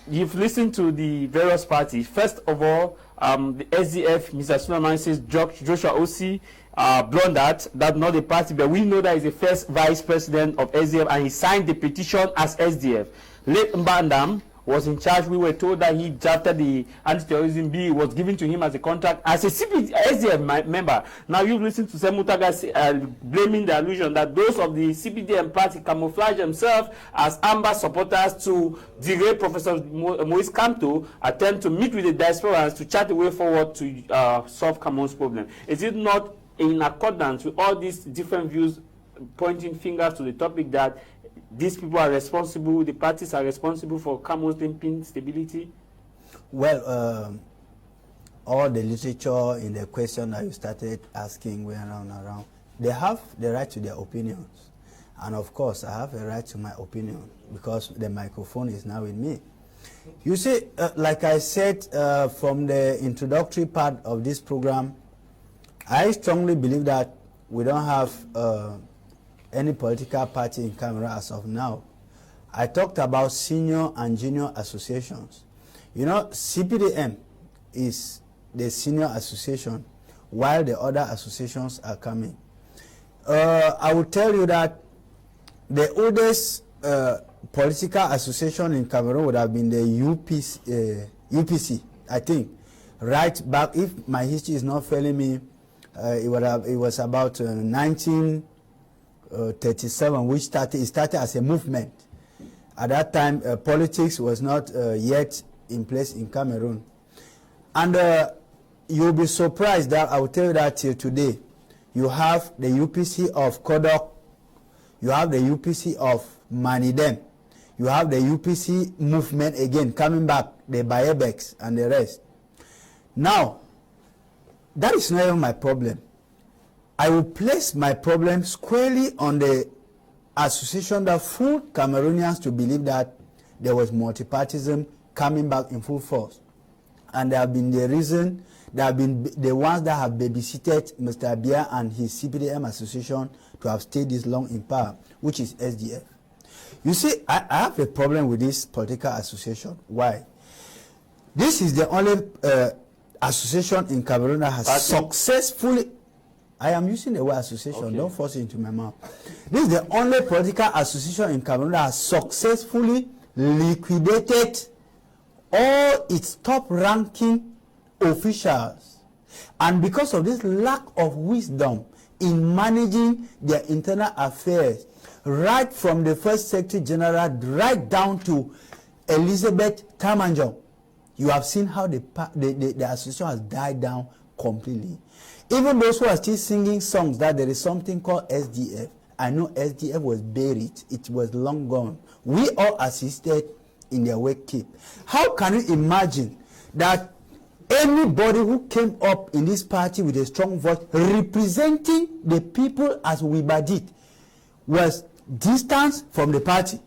You've listened to the various parties. First of all, the SDF, Mr. Suleiman says Joshua Osi blundered. That's not a party, but we know that he's the first vice president of SDF and he signed the petition as SDF. Late Mbandam was in charge. We were told that he drafted the anti-terrorism bill, was given to him as a contract as a SDF member. Now you've listened to Semutaga blaming the allusion that those of the CPDM party camouflage themselves as amber supporters to derail Professor Moise Kamto attempt to meet with the diasporans to chart a way forward to solve Cameroon's problem. Is it not in accordance with all these different views pointing fingers to the topic that these people are responsible, the parties are responsible for Cameroon's limping stability?
Well, all the literature in the question that you started asking went around. They have the right to their opinions. And of course, I have a right to my opinion because the microphone is now with me. You see, like I said from the introductory part of this program, I strongly believe that we don't have any political party in Cameroon as of now. I talked about senior and junior associations. You know, CPDM is the senior association while the other associations are coming. I will tell you that the oldest political association in Cameroon would have been the UPC, I think. Right back, if my history is not failing me, it was about 1937, which started as a movement. At that time, politics was not yet in place in Cameroon. And you'll be surprised that I will tell you that till today, you have the UPC of Kodok, you have the UPC of Manidem, you have the UPC movement again coming back, the Bayebex and the rest. Now, that is not even my problem. I will place my problem squarely on the association that fooled Cameroonians to believe that there was multipartism coming back in full force. And they have been the reason, they have been the ones that have babysitted Mr. Abia and his CPDM association to have stayed this long in power, which is SDF. You see, I have a problem with this political association. Why? This is the only association in Cameroon that has successfully... I am using the word association, okay. Don't force it into my mouth. This is the only political association in Cameroon that has successfully liquidated all its top-ranking officials. And because of this lack of wisdom in managing their internal affairs, right from the first Secretary General right down to Elizabeth Tamanjong, you have seen how the association has died down completely. Even those who are still singing songs that there is something called SDF, I know SDF was buried. It was long gone. We all assisted in their wake keep. How can you imagine that anybody who came up in this party with a strong voice representing the people as Wibadit was distanced from the party?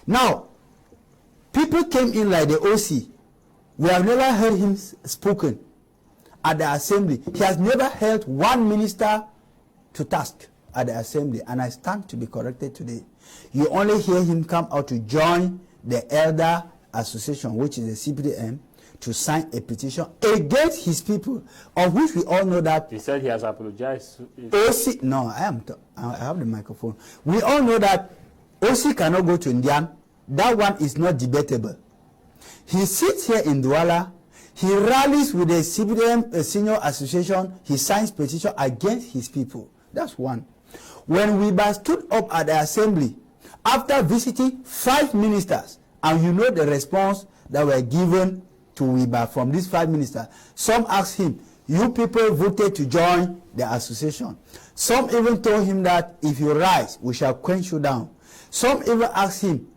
Now, people came in like the OC. We have never heard him spoken at the assembly. He has never held one minister to task at the assembly, and I stand to be corrected today. You only hear him come out to join the Elder Association, which is the CPDM, to sign a petition against his people, of which we all know that...
He said he has apologized.
OC, no, I have the microphone. We all know that OC cannot go to Indian. That one is not debatable. He sits here in Douala. He rallies with the CPDM senior association. He signs petition against his people. That's one. When Wiba stood up at the assembly after visiting 5 ministers, and you know the response that were given to Wiba from these 5 ministers, some asked him, you people voted to join the association. Some even told him that if you rise, we shall quench you down. Some even asked him,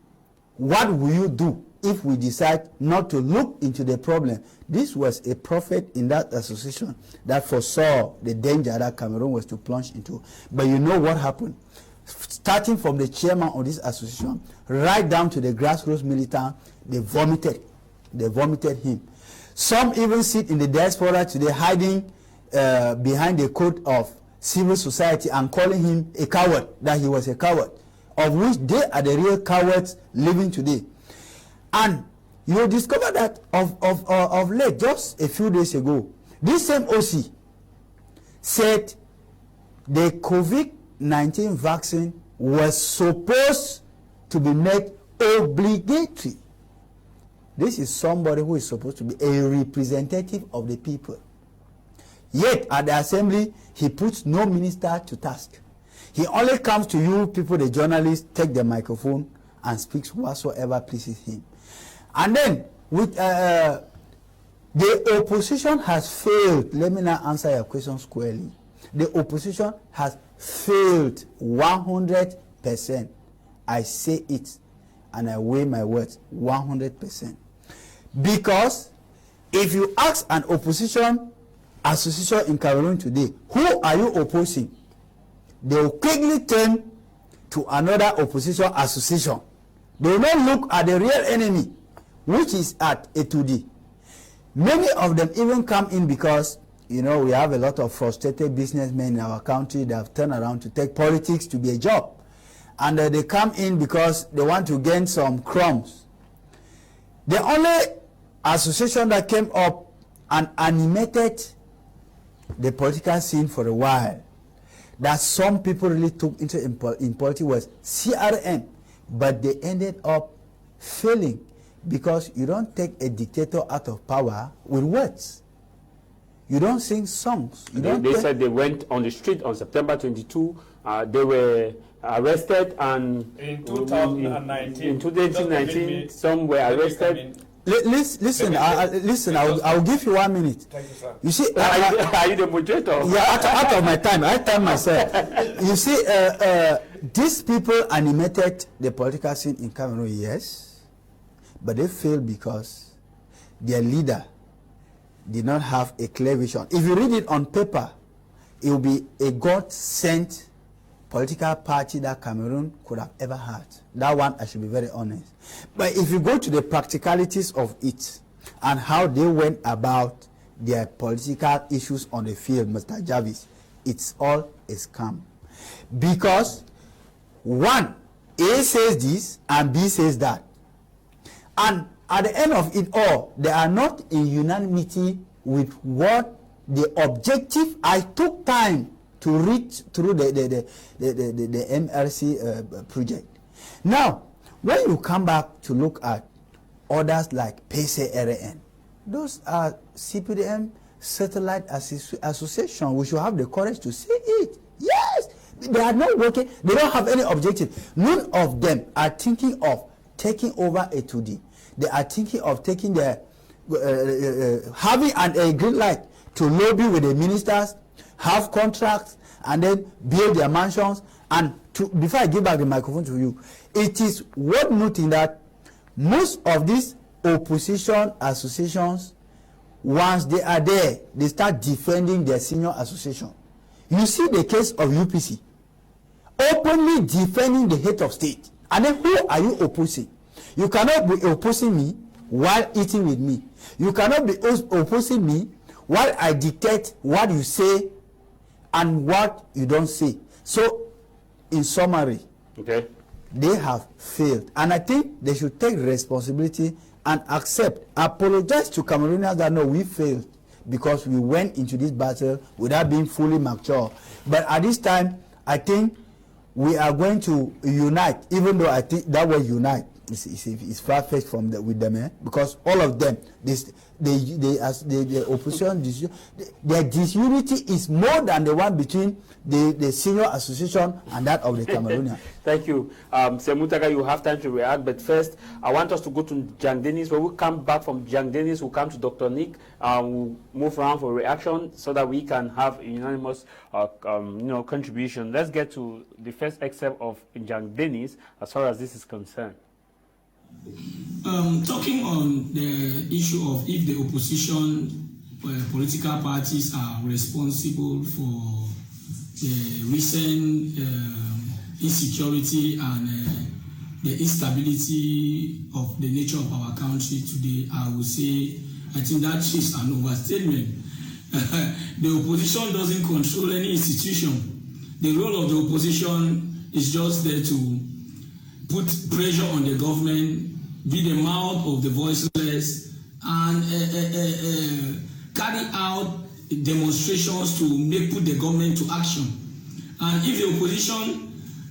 what will you do if we decide not to look into the problem? This was a prophet in that association that foresaw the danger that Cameroon was to plunge into. But you know what happened? Starting from the chairman of this association, right down to the grassroots militant, they vomited. They vomited him. Some even sit in the diaspora today hiding behind the code of civil society and calling him a coward, that he was a coward, of which they are the real cowards living today. And you discover that of late, just a few days ago, this same OC said the COVID-19 vaccine was supposed to be made obligatory. This is somebody who is supposed to be a representative of the people. Yet at the assembly, he puts no minister to task. He only comes to you people, the journalists, take the microphone and speaks whatsoever pleases him. And then with the opposition has failed. Let me now answer your question squarely. The opposition has failed 100%. I say it and I weigh my words 100%. Because if you ask an opposition association in Cameroon today, who are you opposing? They will quickly turn to another opposition association. They will not look at the real enemy, which is at A2D. Many of them even come in because, you know, we have a lot of frustrated businessmen in our country that have turned around to take politics to be a job. And they come in because they want to gain some crumbs. The only association that came up and animated the political scene for a while, that some people really took into in politics, was CRM, but they ended up failing because you don't take a dictator out of power with words. You don't sing songs.
They said they went on the street on September 22. They were arrested, and
in 2019,
some were arrested.
Listen, I'll give you 1 minute.
Thank you, sir.
You see,
Are you the moderator?
Yeah, out of my time. I time myself. You see, these people animated the political scene in Cameroon, yes, but they failed because their leader did not have a clear vision. If you read it on paper, it will be a God-sent political party that Cameroon could have ever had. That one, I should be very honest. But if you go to the practicalities of it and how they went about their political issues on the field, Mr. Jarvis, it's all a scam. Because one, A says this and B says that. And at the end of it all, they are not in unanimity with what the objective. I took time to read through the MRC project. Now, when you come back to look at others like PCRN, those are CPDM satellite association. We should have the courage to say it. Yes, they are not working. They don't have any objective. None of them are thinking of taking over A2D. They are thinking of taking their having a green light to lobby with the ministers, have contracts, and then build their mansions. And before I give back the microphone to you, it is worth noting that most of these opposition associations, once they are there, they start defending their senior association. You see the case of UPC, openly defending the head of state. And then who are you opposing? You cannot be opposing me while eating with me. You cannot be opposing me while I dictate what you say and what you don't say. So, in summary,
okay,
they have failed. And I think they should take responsibility and apologize to Cameroonians that no, we failed because we went into this battle without being fully mature. But at this time, I think we are going to unite, even though I think that word unite it's far-fetched from with them, because all of them, the opposition, their disunity is more than the one between the senior association and that of the Cameroonian.
Thank you. Semutaga, you have time to react, but first, I want us to go to Jang Dennis. When we come back from Jang Dennis, we'll come to Dr. Nick. We'll move around for reaction so that we can have a unanimous contribution. Let's get to the first excerpt of Jang Dennis as far as this is concerned.
Talking on the issue of if the opposition political parties are responsible for the recent insecurity and the instability of the nature of our country today, I would say, I think that is an overstatement. The opposition doesn't control any institution. The role of the opposition is just there to put pressure on the government, be the mouth of the voiceless, and carry out demonstrations to put the government to action. And if the opposition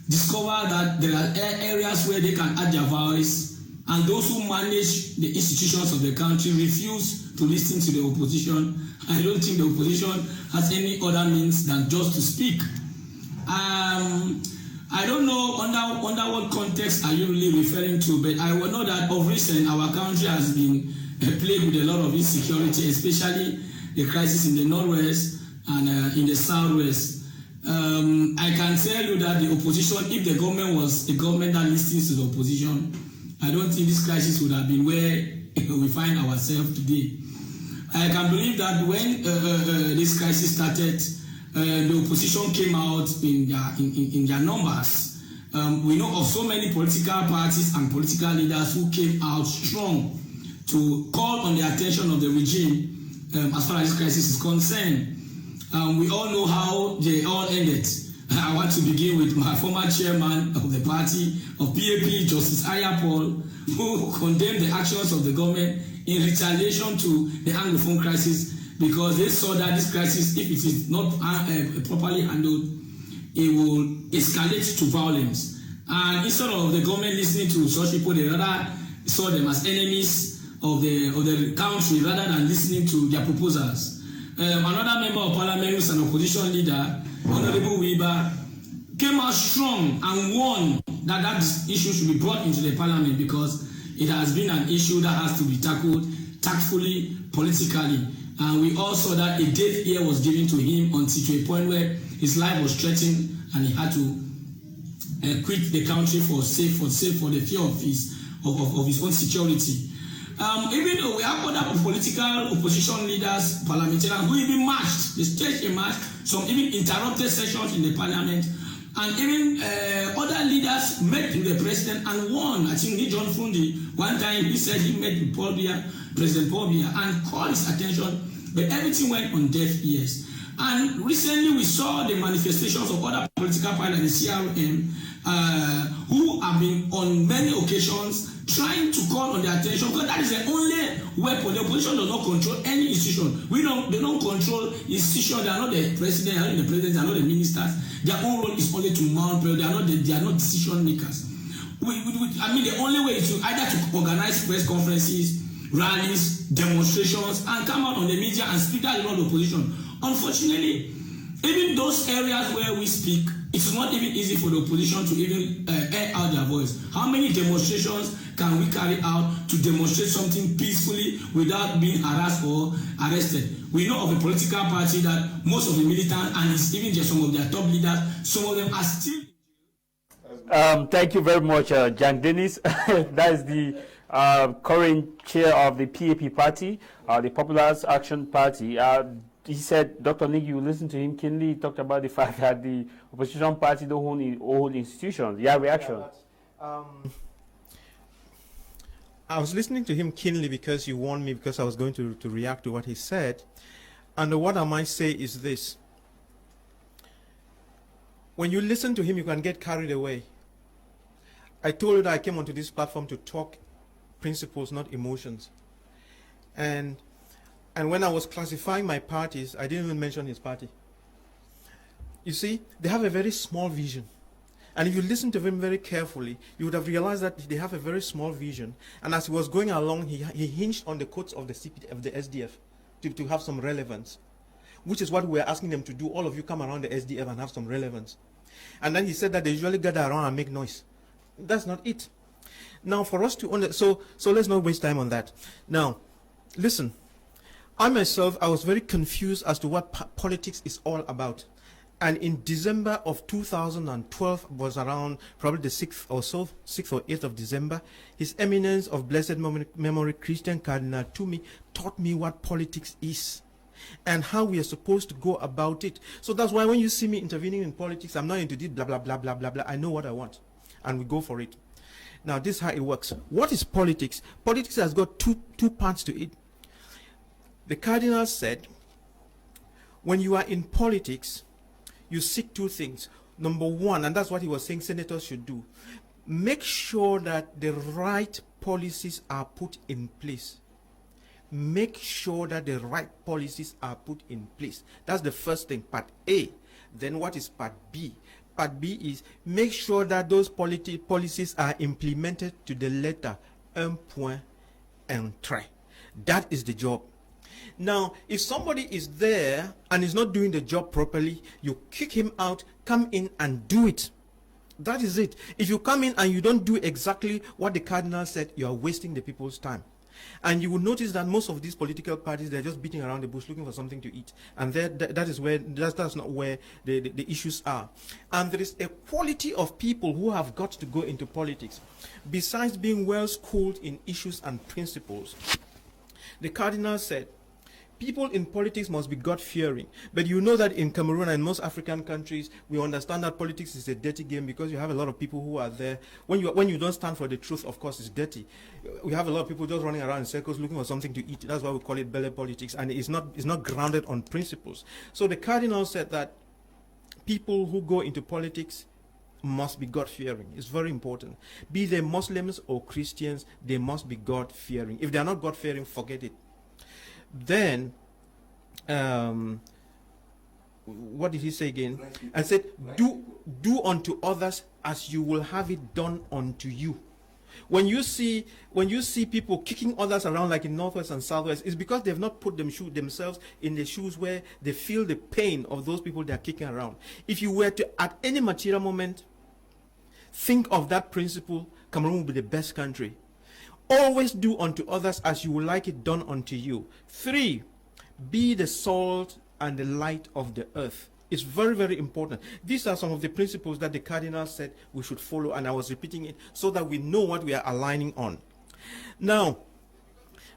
discover that there are areas where they can add their voice, and those who manage the institutions of the country refuse to listen to the opposition, I don't think the opposition has any other means than just to speak. I don't know under what context are you really referring to, but I will know that of recent our country has been plagued with a lot of insecurity, especially the crisis in the northwest and in the southwest. I can tell you that the opposition, if the government was a government that listens to the opposition, I don't think this crisis would have been where we find ourselves today. I can believe that when this crisis started, the opposition came out in their numbers. We know of so many political parties and political leaders who came out strong to call on the attention of the regime as far as this crisis is concerned. We all know how they all ended. I want to begin with my former chairman of the party of PAP, Justice Ayapol, who condemned the actions of the government in retaliation to the Anglophone crisis, because they saw that this crisis, if it is not properly handled, it will escalate to violence. And instead of the government listening to such people, they rather saw them as enemies of the country rather than listening to their proposals. Another member of parliament, who is an opposition leader, Honorable Weber, came out strong and warned that issue should be brought into the parliament because it has been an issue that has to be tackled tactfully, politically. And we all saw that a deaf ear was given to him until to a point where his life was threatened and he had to quit the country for the fear of his own security. Even though we have other political opposition leaders, parliamentarians who even marched, they staged a march, some even interrupted sessions in the parliament, and even other leaders met with the president and warned. I think John Fundi, one time he said he met with President Paul Biya, and called his attention, but everything went on deaf ears. And recently we saw the manifestations of other political parties like the CRM, who have been on many occasions trying to call on their attention, because that is the only weapon. The opposition does not control any institution. They don't control institutions. They are not the president, they are not the president, they are not the ministers. Their own role is only to mount prayer. They are not decision makers. I mean, the only way is to either to organize press conferences, rallies, demonstrations, and come out on the media and speak that about the opposition. Unfortunately, even those areas where we speak, it's not even easy for the opposition to even air out their voice. How many demonstrations can we carry out to demonstrate something peacefully without being harassed or arrested? We know of a political party that most of the militants and even just some of their top leaders, some of them are still.
Thank you very much, Jan Dennis. That is the current chair of the PAP party, the Populars Action Party. He said, Dr. Nick, you listened to him keenly. He talked about the fact that the opposition party don't own institutions. Your reaction?
I was listening to him keenly because you warned me, because I was going to react to what he said. And what I might say is this. When you listen to him, you can get carried away. I told you that I came onto this platform to talk principles, not emotions. And when I was classifying my parties, I didn't even mention his party. You see, they have a very small vision. And if you listen to him very carefully, you would have realized that they have a very small vision. And as he was going along, he hinged on the quotes of the SDF to have some relevance, which is what we're asking them to do. All of you come around the SDF and have some relevance. And then he said that they usually gather around and make noise. That's not it. Now, for us to so let's not waste time on that. Now, listen. I myself, I was very confused as to what politics is all about. And in December of 2012, was around probably the 6th or 8th of December, His Eminence of Blessed Memory Christian Cardinal Tumi taught me what politics is and how we are supposed to go about it. So that's why when you see me intervening in politics, I'm not into this blah, blah, blah, blah, blah, blah. I know what I want, and we go for it. Now, this is how it works. What is politics? Politics has got two parts to it. The Cardinal said, when you are in politics, you seek two things. Number one, and that's what he was saying senators should do, make sure that the right policies are put in place. Make sure that the right policies are put in place. That's the first thing, part A. Then what is part B? Part B is make sure that those policies are implemented to the letter, un point, un trait. That is the job. Now, if somebody is there and is not doing the job properly, you kick him out, come in and do it. That is it. If you come in and you don't do exactly what the Cardinal said, you are wasting the people's time. And you will notice that most of these political parties, they're just beating around the bush looking for something to eat. And that's not where the issues are. And there is a quality of people who have got to go into politics. Besides being well schooled in issues and principles, the Cardinal said, people in politics must be God-fearing. But you know that in Cameroon and most African countries, we understand that politics is a dirty game because you have a lot of people who are there. When you don't stand for the truth, of course, it's dirty. We have a lot of people just running around in circles looking for something to eat. That's why we call it belly politics, and it's not grounded on principles. So the Cardinal said that people who go into politics must be God-fearing. It's very important. Be they Muslims or Christians, they must be God-fearing. If they are not God-fearing, forget it. Then, what did he say again? I said, do unto others as you will have it done unto you. When you see people kicking others around like in Northwest and Southwest, it's because they've not put themselves in the shoes where they feel the pain of those people they are kicking around. If you were to, at any material moment, think of that principle, Cameroon will be the best country. Always do unto others as you would like it done unto you. 3, be the salt and the light of the earth. It's very, very important. These are some of the principles that the Cardinal said we should follow, and I was repeating it so that we know what we are aligning on. Now,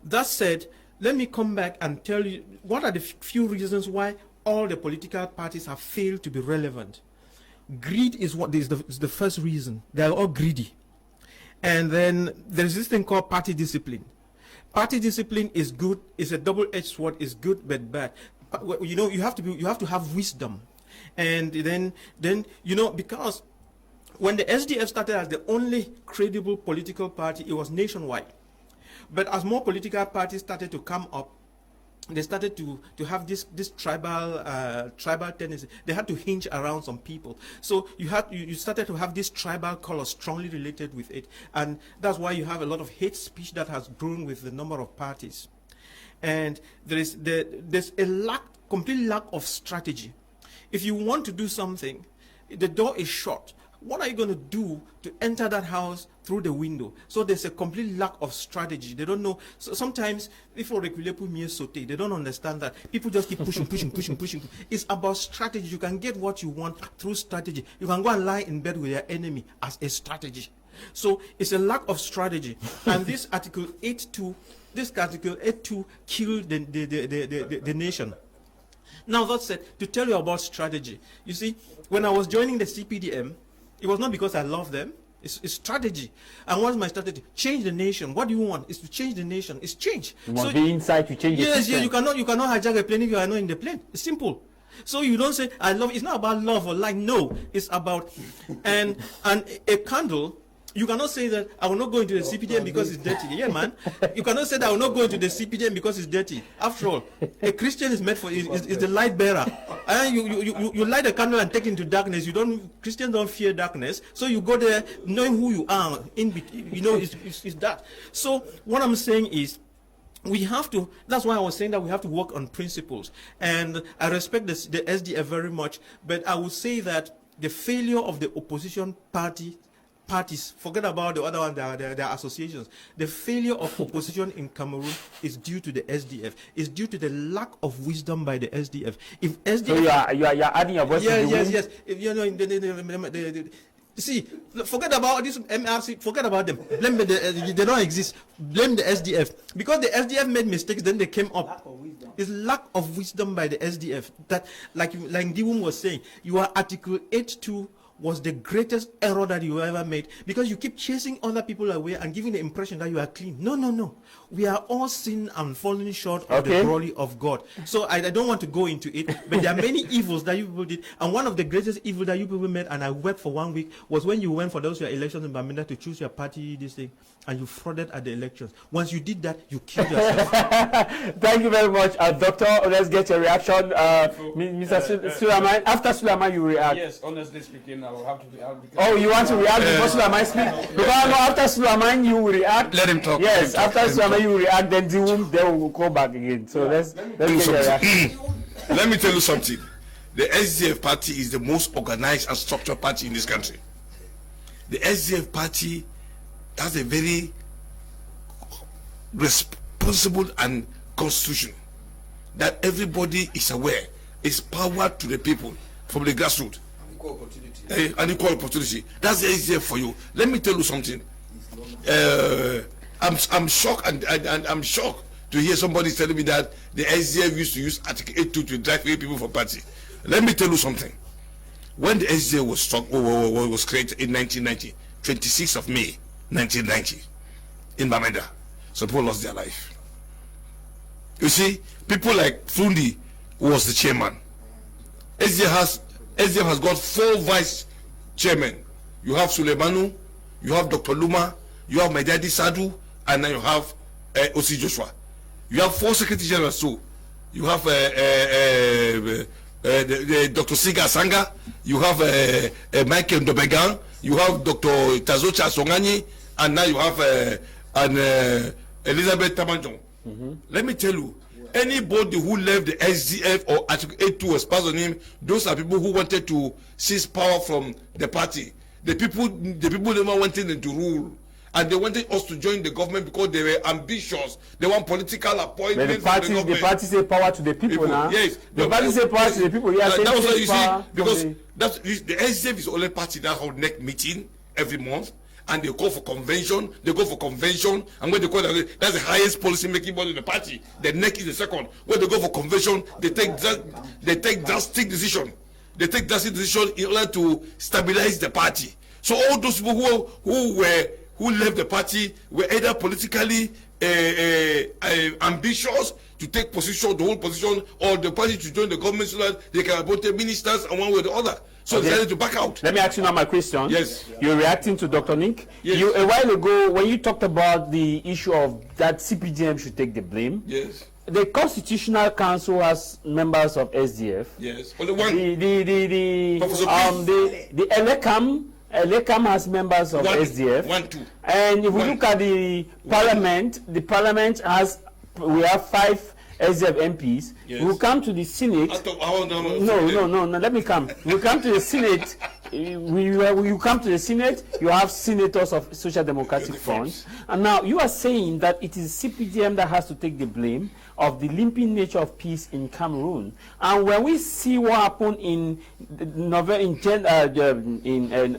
that said, let me come back and tell you what are the few reasons why all the political parties have failed to be relevant. Greed is the first reason. They are all greedy. And then there's this thing called party discipline. Party discipline is good. It's a double-edged sword. It's good but bad. You know, you have to have wisdom. And then you know, because when the SDF started as the only credible political party, it was nationwide. But as more political parties started to come up, they started to have this tribal tendency. They had to hinge around some people. So you started to have this tribal color strongly related with it, and that's why you have a lot of hate speech that has grown with the number of parties. And there's a complete lack of strategy. If you want to do something, the door is shut. What are you going to do to enter that house through the window? So there's a complete lack of strategy. They don't know. So sometimes, they don't understand that. People just keep pushing. It's about strategy. You can get what you want through strategy. You can go and lie in bed with your enemy as a strategy. So it's a lack of strategy. And this Article 8.2 killed the nation. Now, that said, to tell you about strategy, you see, when I was joining the CPDM, it was not because I love them. It's strategy. And what's my strategy? Change the nation. What do you want? Is to change the nation. It's change.
You want to be inside to change the system.
Yes, you cannot hijack a plane if you are not in the plane. It's simple. So you don't say, I love. It's not about love or like. No, it's about, and a candle You cannot say that I will not go into the CPDM because it's dirty. Yeah, man. You cannot say that I will not go into the CPDM because it's dirty. After all, a Christian is meant for is the light bearer. And you light a candle and take it into darkness. Christians don't fear darkness, so you go there knowing who you are. It's that. So what I'm saying is, we have to, that's why I was saying that we have to work on principles. And I respect the SDF very much, but I would say that the failure of the opposition parties, forget about the other one, their associations. The failure of opposition in Cameroon is due to the SDF. It's due to the lack of wisdom by the SDF. If SDF, so
you are adding your voice.
Yes. If, see, forget about this MRC. Forget about them. Blame they don't exist. Blame the SDF because the SDF made mistakes. Then they came up. It's lack of wisdom by the SDF. That, like Diwum was saying, your Article 8.2 was the greatest error that you ever made, because you keep chasing other people away and giving the impression that you are clean. No. We are all sin and falling short of the glory of God. So I don't want to go into it, but there are many evils that you people did, and one of the greatest evil that you people made, and I wept for 1 week, was when you went for those elections in Bamenda to choose your party, this thing, and you frauded at the elections. Once you did that, you killed yourself.
Thank you very much, Doctor. Let's get your reaction, Mr. Sulaiman. After Sulaiman, you react.
Yes, honestly speaking, I will have to react.
Oh, you want to react before Sulaiman speaks? Because after Sulaiman, you will react.
Let him talk.
Yes, after Sulaiman, you will react. Then they will go back again. So let's get your reaction.
Let me tell you something. The SDF party is the most organized and structured party in this country. The SDF party has a very responsible and constitution that everybody is aware is power to the people from the grassroots. And equal opportunity. That's the SDF for you. Let me tell you something. I'm shocked and I'm shocked to hear somebody telling me that the SDF used to use Article 8.2 to drive away people from party. Let me tell you something. When the SDF was created in 1990, 26th of May 1990, in Bamenda, some people lost their life. You see, people like Fundi, who was the chairman. SDF has got 4 vice chairmen. You have Suleimanu, you have Dr. Luma, you have my daddy Sadu, and then you have Osi Joshua. You have 4 secretary generals too. You have Dr. Siga Sanga, you have Michael Ndobegan, you have Dr. Tazocha Songani, and now you have Elizabeth Tamanjong. Let me tell you, anybody who left the SDF or Article 8.2 was passed on him, those are people who wanted to seize power from the party. The people never wanted them to rule. And they wanted us to join the government because they were ambitious. They want political appointments.
But the party say power to the people now.
Yes.
The party say power to the people. Yes,
that was what you see. Because the SDF is the only party that hold NEC meeting every month. And they go for convention. And when they call that, that's the highest policy making body in the party. The NEC is the second. When they go for convention, they take drastic decision. They take drastic decision in order to stabilize the party. So all those people who left the party were either politically ambitious to take position, the whole position, or the party to join the government so that they can appoint ministers and one way or the other. So they decided to back out.
Let me ask you now my question.
Yes.
You're reacting to Dr. Nick.
Yes.
A while ago, when you talked about the issue of that CPDM should take the blame.
Yes.
The Constitutional Council has members of SDF.
Yes. Only one.
The Elekam has members of SDF.
1, 2.
And if we look at the parliament we have 5 SDF MPs.
Yes.
We come to the Senate. No, let me come. We come to the Senate. You come to the Senate, you have senators of Social Democratic Front. And now you are saying that it is CPDM that has to take the blame of the limping nature of peace in Cameroon. And when we see what happened in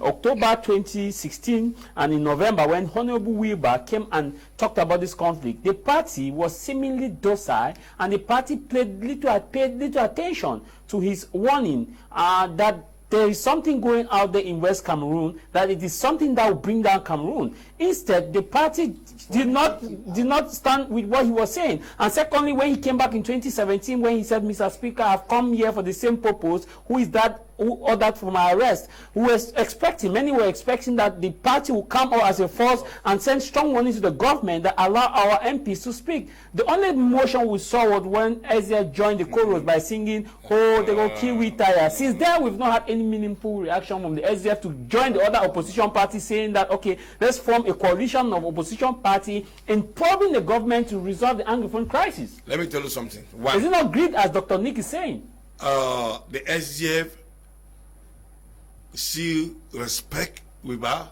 October 2016 and in November, when Honorable Wilbur came and talked about this conflict, the party was seemingly docile, and the party paid little attention to his warning that there is something going out there in West Cameroon, that it is something that will bring down Cameroon. Instead, the party did not stand with what he was saying. And secondly, when he came back in 2017, when he said, Mr. Speaker, I've come here for the same purpose, who is that who ordered for my arrest. We were expecting, many were expecting that the party will come out as a force and send strong warning to the government that allow our MPs to speak. The only motion we saw was when SDF joined the chorus by singing, "Oh, they go kill we tire." Since then, we've not had any meaningful reaction from the SDF to join the other opposition party saying that, okay, let's form a coalition of opposition party in probing the government to resolve the Anglophone crisis.
Let me tell you something.
Is it not greed, as Dr. Nick is saying?
The SDF still respect Wiba,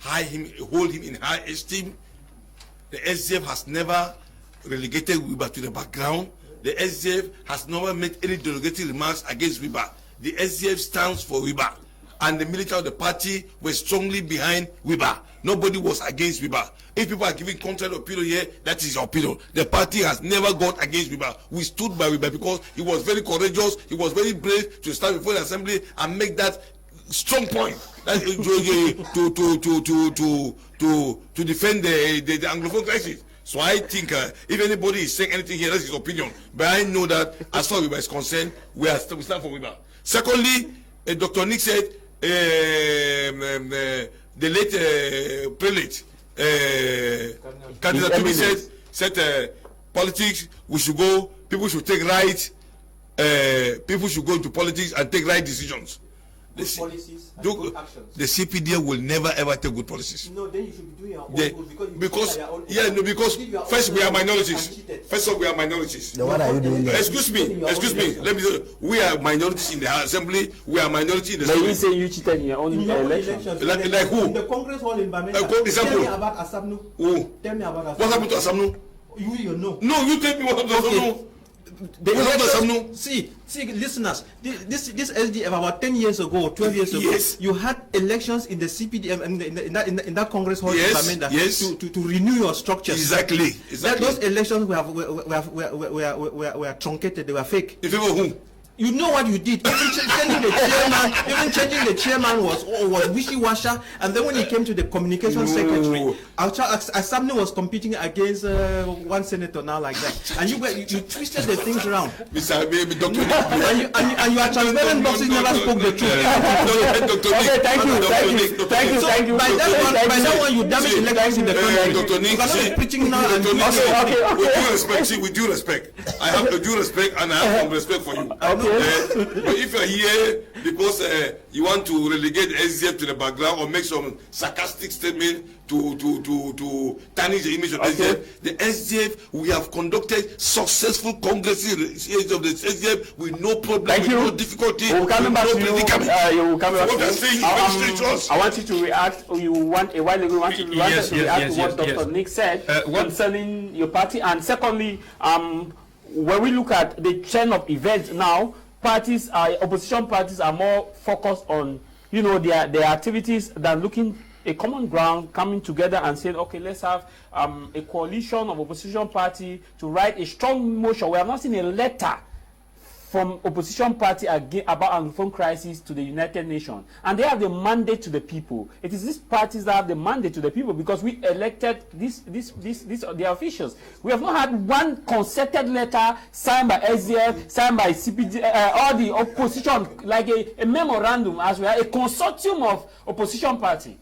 hold him in high esteem. The SDF has never relegated Wiba to the background. The SDF has never made any derogatory remarks against Wiba. The SDF stands for Wiba, and the military of the party were strongly behind Wiba. Nobody was against Wiba. If people are giving contrary opinion here, that is your opinion. The party has never gone against Wiba. We stood by Wiba because he was very courageous, he was very brave to stand before the assembly and make that strong point that to defend the Anglophone crisis. So I think if anybody is saying anything here, that's his opinion. But I know that as far as Wiba is concerned, we stand for Wiba. Secondly, Dr. Nick said the late prelate Cardinal said politics, we should go, people should take right, people should go into politics and take right decisions. The CPDM will never ever take good policies.
No, then you should be doing your own
because first we are minorities. First of all, we are minorities.
So what are you doing there?
Excuse me. Let me say, we are minorities in the assembly. We are minority in the
But
assembly.
you say you cheated in your own elections.
Like who?
In the Congress Hall in Bamenda.
Tell
me about Asabnu.
Who?
Tell me about Asabnu.
What happened to Asamnu?
You know.
No, you tell me what happened to Asamnu.
The elections, see, listeners, this SDF about 10 years ago, 12 years ago,
yes,
you had elections in the CPDM in that Congress Hall
yes,
in Bamenda to renew your structures.
Exactly.
Those elections were truncated, they were fake.
In favor of whom?
You know what you did. Even changing the chairman was wishy-washy. And then when it came to the communication secretary, Asabni was competing against one senator now like that. And you twisted the things around. And your transparent boxes never spoke the truth.
Okay, thank you.
By that one, you damage elections in the country.
Dr. Nick,
preaching now and
with due respect, I have a due respect and I have some respect for you. But if you're here because you want to relegate the SDF to the background or make some sarcastic statement to tarnish the image of SDF, the SDF, we have conducted successful congresses of the SDF with no problem, with no difficulty.
We'll come back to you.
I
want you to react. You want a while ago. You want to react to what Dr. Nick said concerning your party. And secondly, when we look at the trend of events now, opposition parties are more focused on, their activities than looking a common ground, coming together and saying, okay, let's have a coalition of opposition party to write a strong motion. We have not seen a letter from opposition party about Anglophone crisis to the United Nations, and they have the mandate to the people. It is these parties that have the mandate to the people because we elected their officials. We have not had one concerted letter signed by SDF, signed by CPD, all the opposition, like a memorandum, as we are a consortium of opposition party.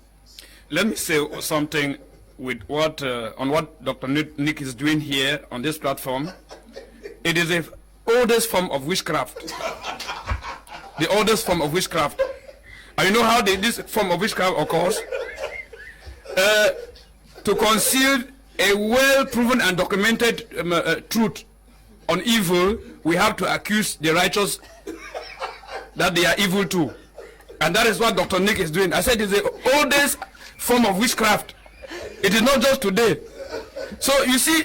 Let me say something with on what Dr. Nick is doing here on this platform. It is the oldest form of witchcraft. The oldest form of witchcraft. And you know how this form of witchcraft occurs? To conceal a well-proven and documented truth on evil, we have to accuse the righteous that they are evil too. And that is what Dr. Nick is doing. I said it's the oldest form of witchcraft. It is not just today. So you see,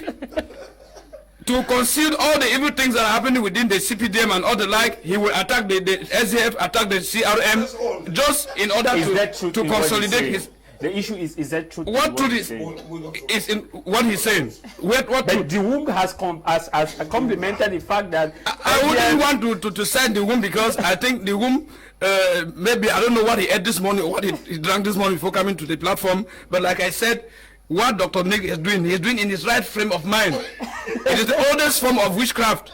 to conceal all the evil things that are happening within the CPDM and all the like, he will attack the SDF, attack the CRM, just in order to consolidate his...
The issue is that truth?
What truth is in what he's saying? What
but the womb has complimented the fact that...
I wouldn't want to sign the womb because I think the womb, maybe, I don't know what he ate this morning or what he drank this morning before coming to the platform, but like I said, what Dr. Nick is doing, he's doing in his right frame of mind. It is the oldest form of witchcraft.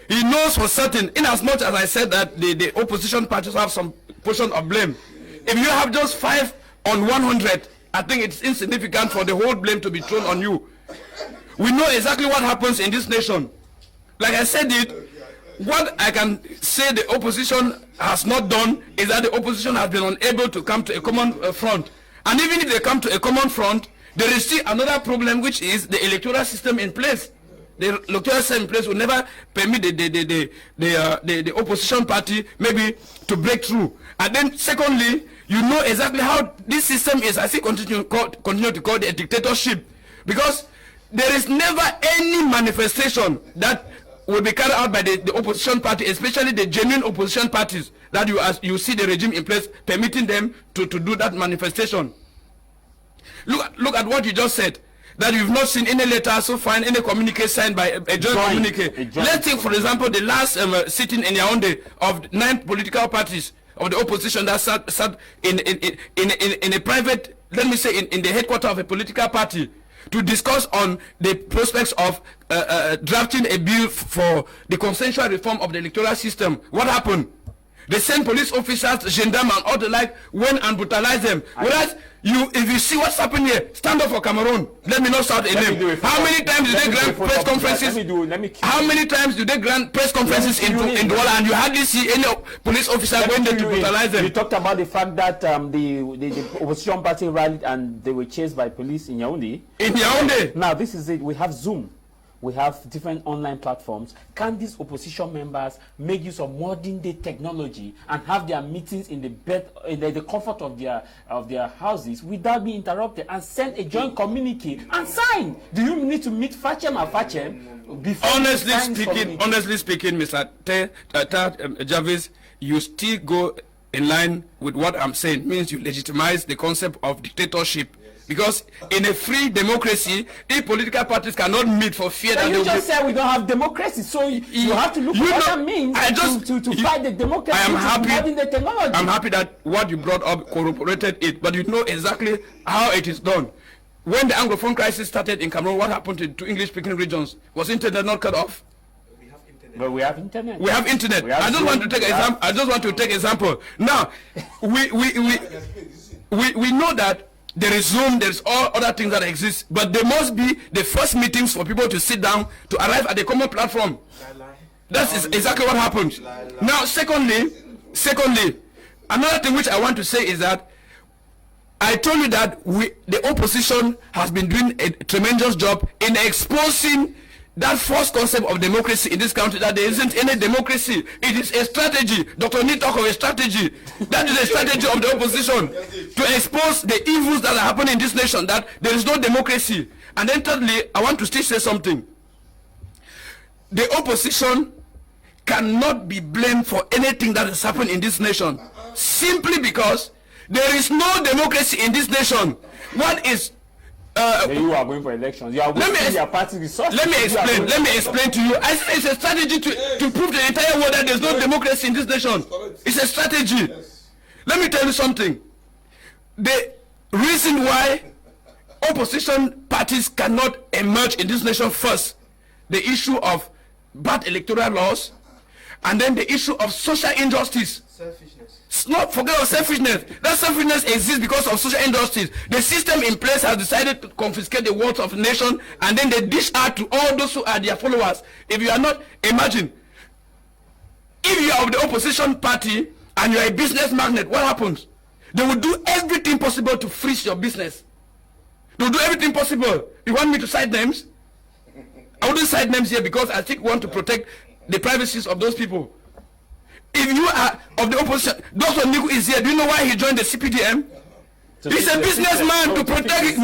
He knows for certain, in as much as I said that the opposition parties have some portion of blame. If you have just 5 on 100, I think it's insignificant for the whole blame to be thrown on you. We know exactly what happens in this nation. Like I said what I can say the opposition has not done is that the opposition has been unable to come to a common front. And even if they come to a common front, there is still another problem, which is the electoral system in place. The electoral system in place will never permit the opposition party maybe to break through. And then secondly, you know exactly how this system is, I think, continue to call it a dictatorship. Because there is never any manifestation that will be carried out by the opposition party, especially the genuine opposition parties, that you see the regime in place permitting them to do that manifestation. Look at what you just said, that you've not seen any letter so far, any communique signed by a joint communique. Let's take, for example, the last sitting in Yaoundé of 9 political parties of the opposition that sat in a private, let me say, in the headquarters of a political party, to discuss on the prospects of drafting a bill for the consensual reform of the electoral system. What happened? They sent police officers, gendarmes, and all the like, went and brutalized them. Whereas, if you see what's happening here, stand up for Cameroon. Let me not start a name. How many times do they grant press conferences? How many times do they grant press conferences in Douala, and you hardly see any police officer going there to brutalize them?
You talked about the fact that the opposition party rallied and they were chased by police in Yaoundé.
In Yaoundé.
Now this is it. We have Zoom. We have different online platforms. Can these opposition members make use of modern day technology and have their meetings in the comfort of their houses without being interrupted, and send a joint communique and sign? Do you need to meet Fachem or Fachem before?
Honestly speaking, Mr. Jarvis, you still go in line with what I'm saying. It means you legitimize the concept of dictatorship. Because in a free democracy, if political parties cannot meet for fear that
you just said we don't have democracy, so you have to look for other means to fight the democracy.
I am happy.
The technology.
I'm happy that what you brought up corroborated it, but you know exactly how it is done. When the Anglophone crisis started in Cameroon, what happened to English-speaking regions? Was internet not cut off?
But we have internet.
We have internet. I just want to take example. I just want to take example. Now, we know that there is Zoom, there is all other things that exist, but there must be the first meetings for people to sit down to arrive at a common platform. That's exactly what happened. Now, secondly, another thing which I want to say is that I told you that the opposition has been doing a tremendous job in exposing that false concept of democracy in this country, that there isn't any democracy. It is a strategy. Dr. Ni talk of a strategy. That is a strategy of the opposition to expose the evils that are happening in this nation, that there is no democracy. And then thirdly, I want to still say something. The opposition cannot be blamed for anything that has happened in this nation, simply because there is no democracy in this nation. What is
you are going for elections. You are wasting your party resources.
Let me explain to you. I say it's a strategy to prove to the entire world that there's no democracy in this nation. It's a strategy. Let me tell you something. The reason why opposition parties cannot emerge in this nation, first, the issue of bad electoral laws, and then the issue of social injustice. Selfishness. Not forget about selfishness. That selfishness exists because of social injustice. The system in place has decided to confiscate the wealth of the nation, and then they dish out to all those who are their followers. If you are not, imagine, if you are of the opposition party and you are a business magnate, what happens? They will do everything possible to freeze your business. They will do everything possible. You want me to cite names? I wouldn't cite names here because I think we want to protect the privacies of those people. If you are of the opposition, Dr. Niku is here. Do you know why he joined the CPDM? He's a businessman to protect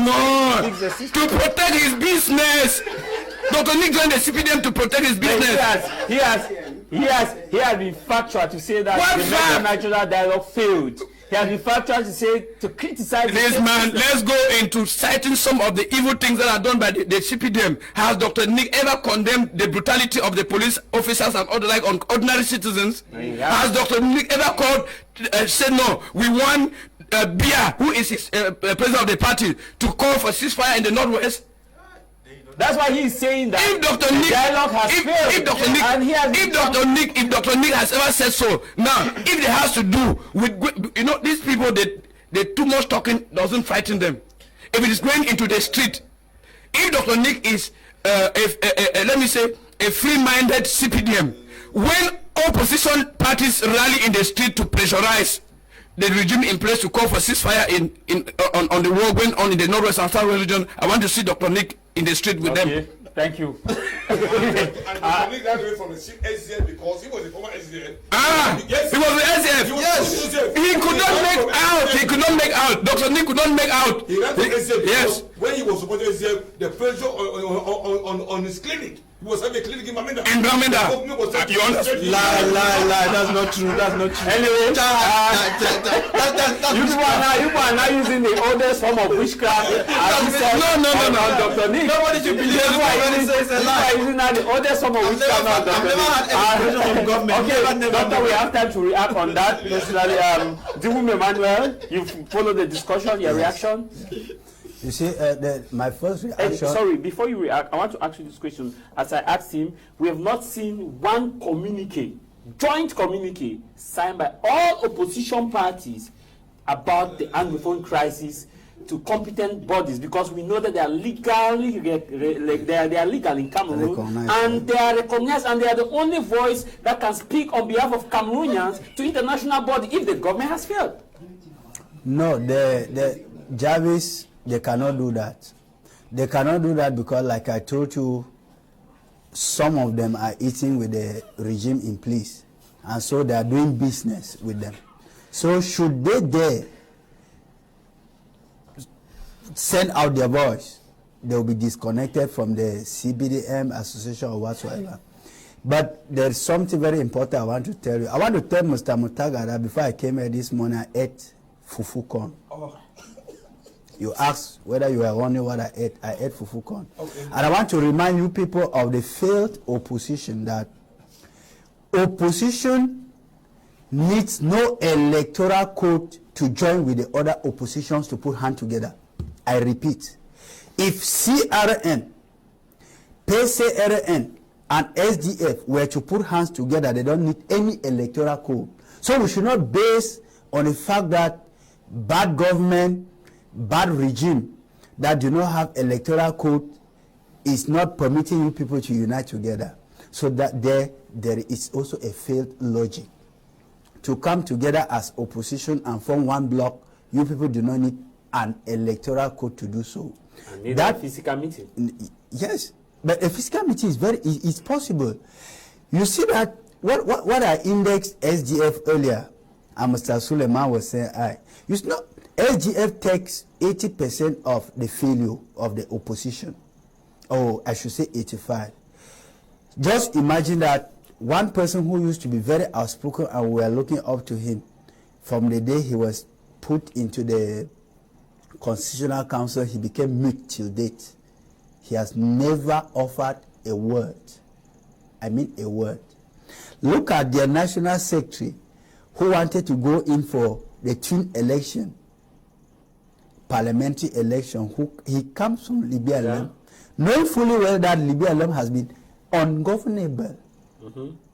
to protect his business. Dr. Nick joined the CPDM to protect his business.
He has been factual to say that the natural dialogue failed. He has been factual to say, to criticize
this man. Let's go into citing some of the evil things that are done by the CPDM. Has Dr. Nick ever condemned the brutality of the police officers and other like on ordinary citizens? Has Dr. Nick ever called, said no, we want Bia, who is his president of the party, to call for ceasefire in the Northwest?
That's why he's saying that
if Dr. Nick,
dialogue has failed.
If Dr. Nick has ever said so, now if it has to do with, these people, they too much talking doesn't frighten them. If it is going into the street, if Dr. Nick is, let me say, a free-minded CPDM, when opposition parties rally in the street to pressurize the regime in place to call for ceasefire on the war going on in the northwest and southwest region, I want to see Dr. Nick in the street with them.
Thank you.
And Dr. Nick ran away from the SDF because he was a former SDF.
Yes, he was the SDF. Yes, he could not make out. He could not make out. Dr. Nick could not make out.
He ran from SDF because when he was supporting SDF, the pressure on his clinic. He was having a clinic in Bamenda.
In Bamenda. You understand?
Lie. That's not true.
Anyway, you people are now using the oldest form of witchcraft.
No.
Dr. Nick.
Nobody should believe anybody says a lie.
You are using now the oldest form of witchcraft.
I've never had any pressure from government.
Okay, Doctor, we have time to react on that. Necessarily, Diwum Emmanuel, you follow the discussion, your reaction.
You see, my first reaction...
sorry, before you react, I want to ask you this question. As I asked him, we have not seen one communique, joint communique, signed by all opposition parties about the Anglophone crisis to competent bodies, because we know that they are legally, they are legal in Cameroon, and they are recognized, and they are the only voice that can speak on behalf of Cameroonians to international body if the government has failed.
No, the Jarvis... They cannot do that. They cannot do that because, like I told you, some of them are eating with the regime in place. And so they are doing business with them. So should they dare send out their voice, they will be disconnected from the CBDM association or whatsoever. But there's something very important I want to tell you. I want to tell Mr. Mutaga that before I came here this morning, I ate fufu corn. Oh. You asked whether you were wondering what I ate. I ate fufu corn. Okay. And I want to remind you people of the failed opposition that opposition needs no electoral code to join with the other oppositions to put hands together. I repeat, if CRN, PCRN, and SDF were to put hands together, they don't need any electoral code. So we should not base on the fact that bad government, bad regime that do not have electoral code is not permitting you people to unite together. So that there is also a failed logic. To come together as opposition and form one block, you people do not need an electoral code to do so.
And need that physical meeting.
Yes, but a physical meeting is it's possible. You see that what I indexed SDF earlier, and Mr. Suleiman was saying, you know, SGF takes 80% of the failure of the opposition. Or I should say 85. Just imagine that one person who used to be very outspoken and we are looking up to him from the day he was put into the Constitutional Council, he became mute till date. He has never offered a word. I mean a word. Look at their national secretary who wanted to go in for the twin election, parliamentary election. He comes from Libya, knowing fully well that Libya has been ungovernable.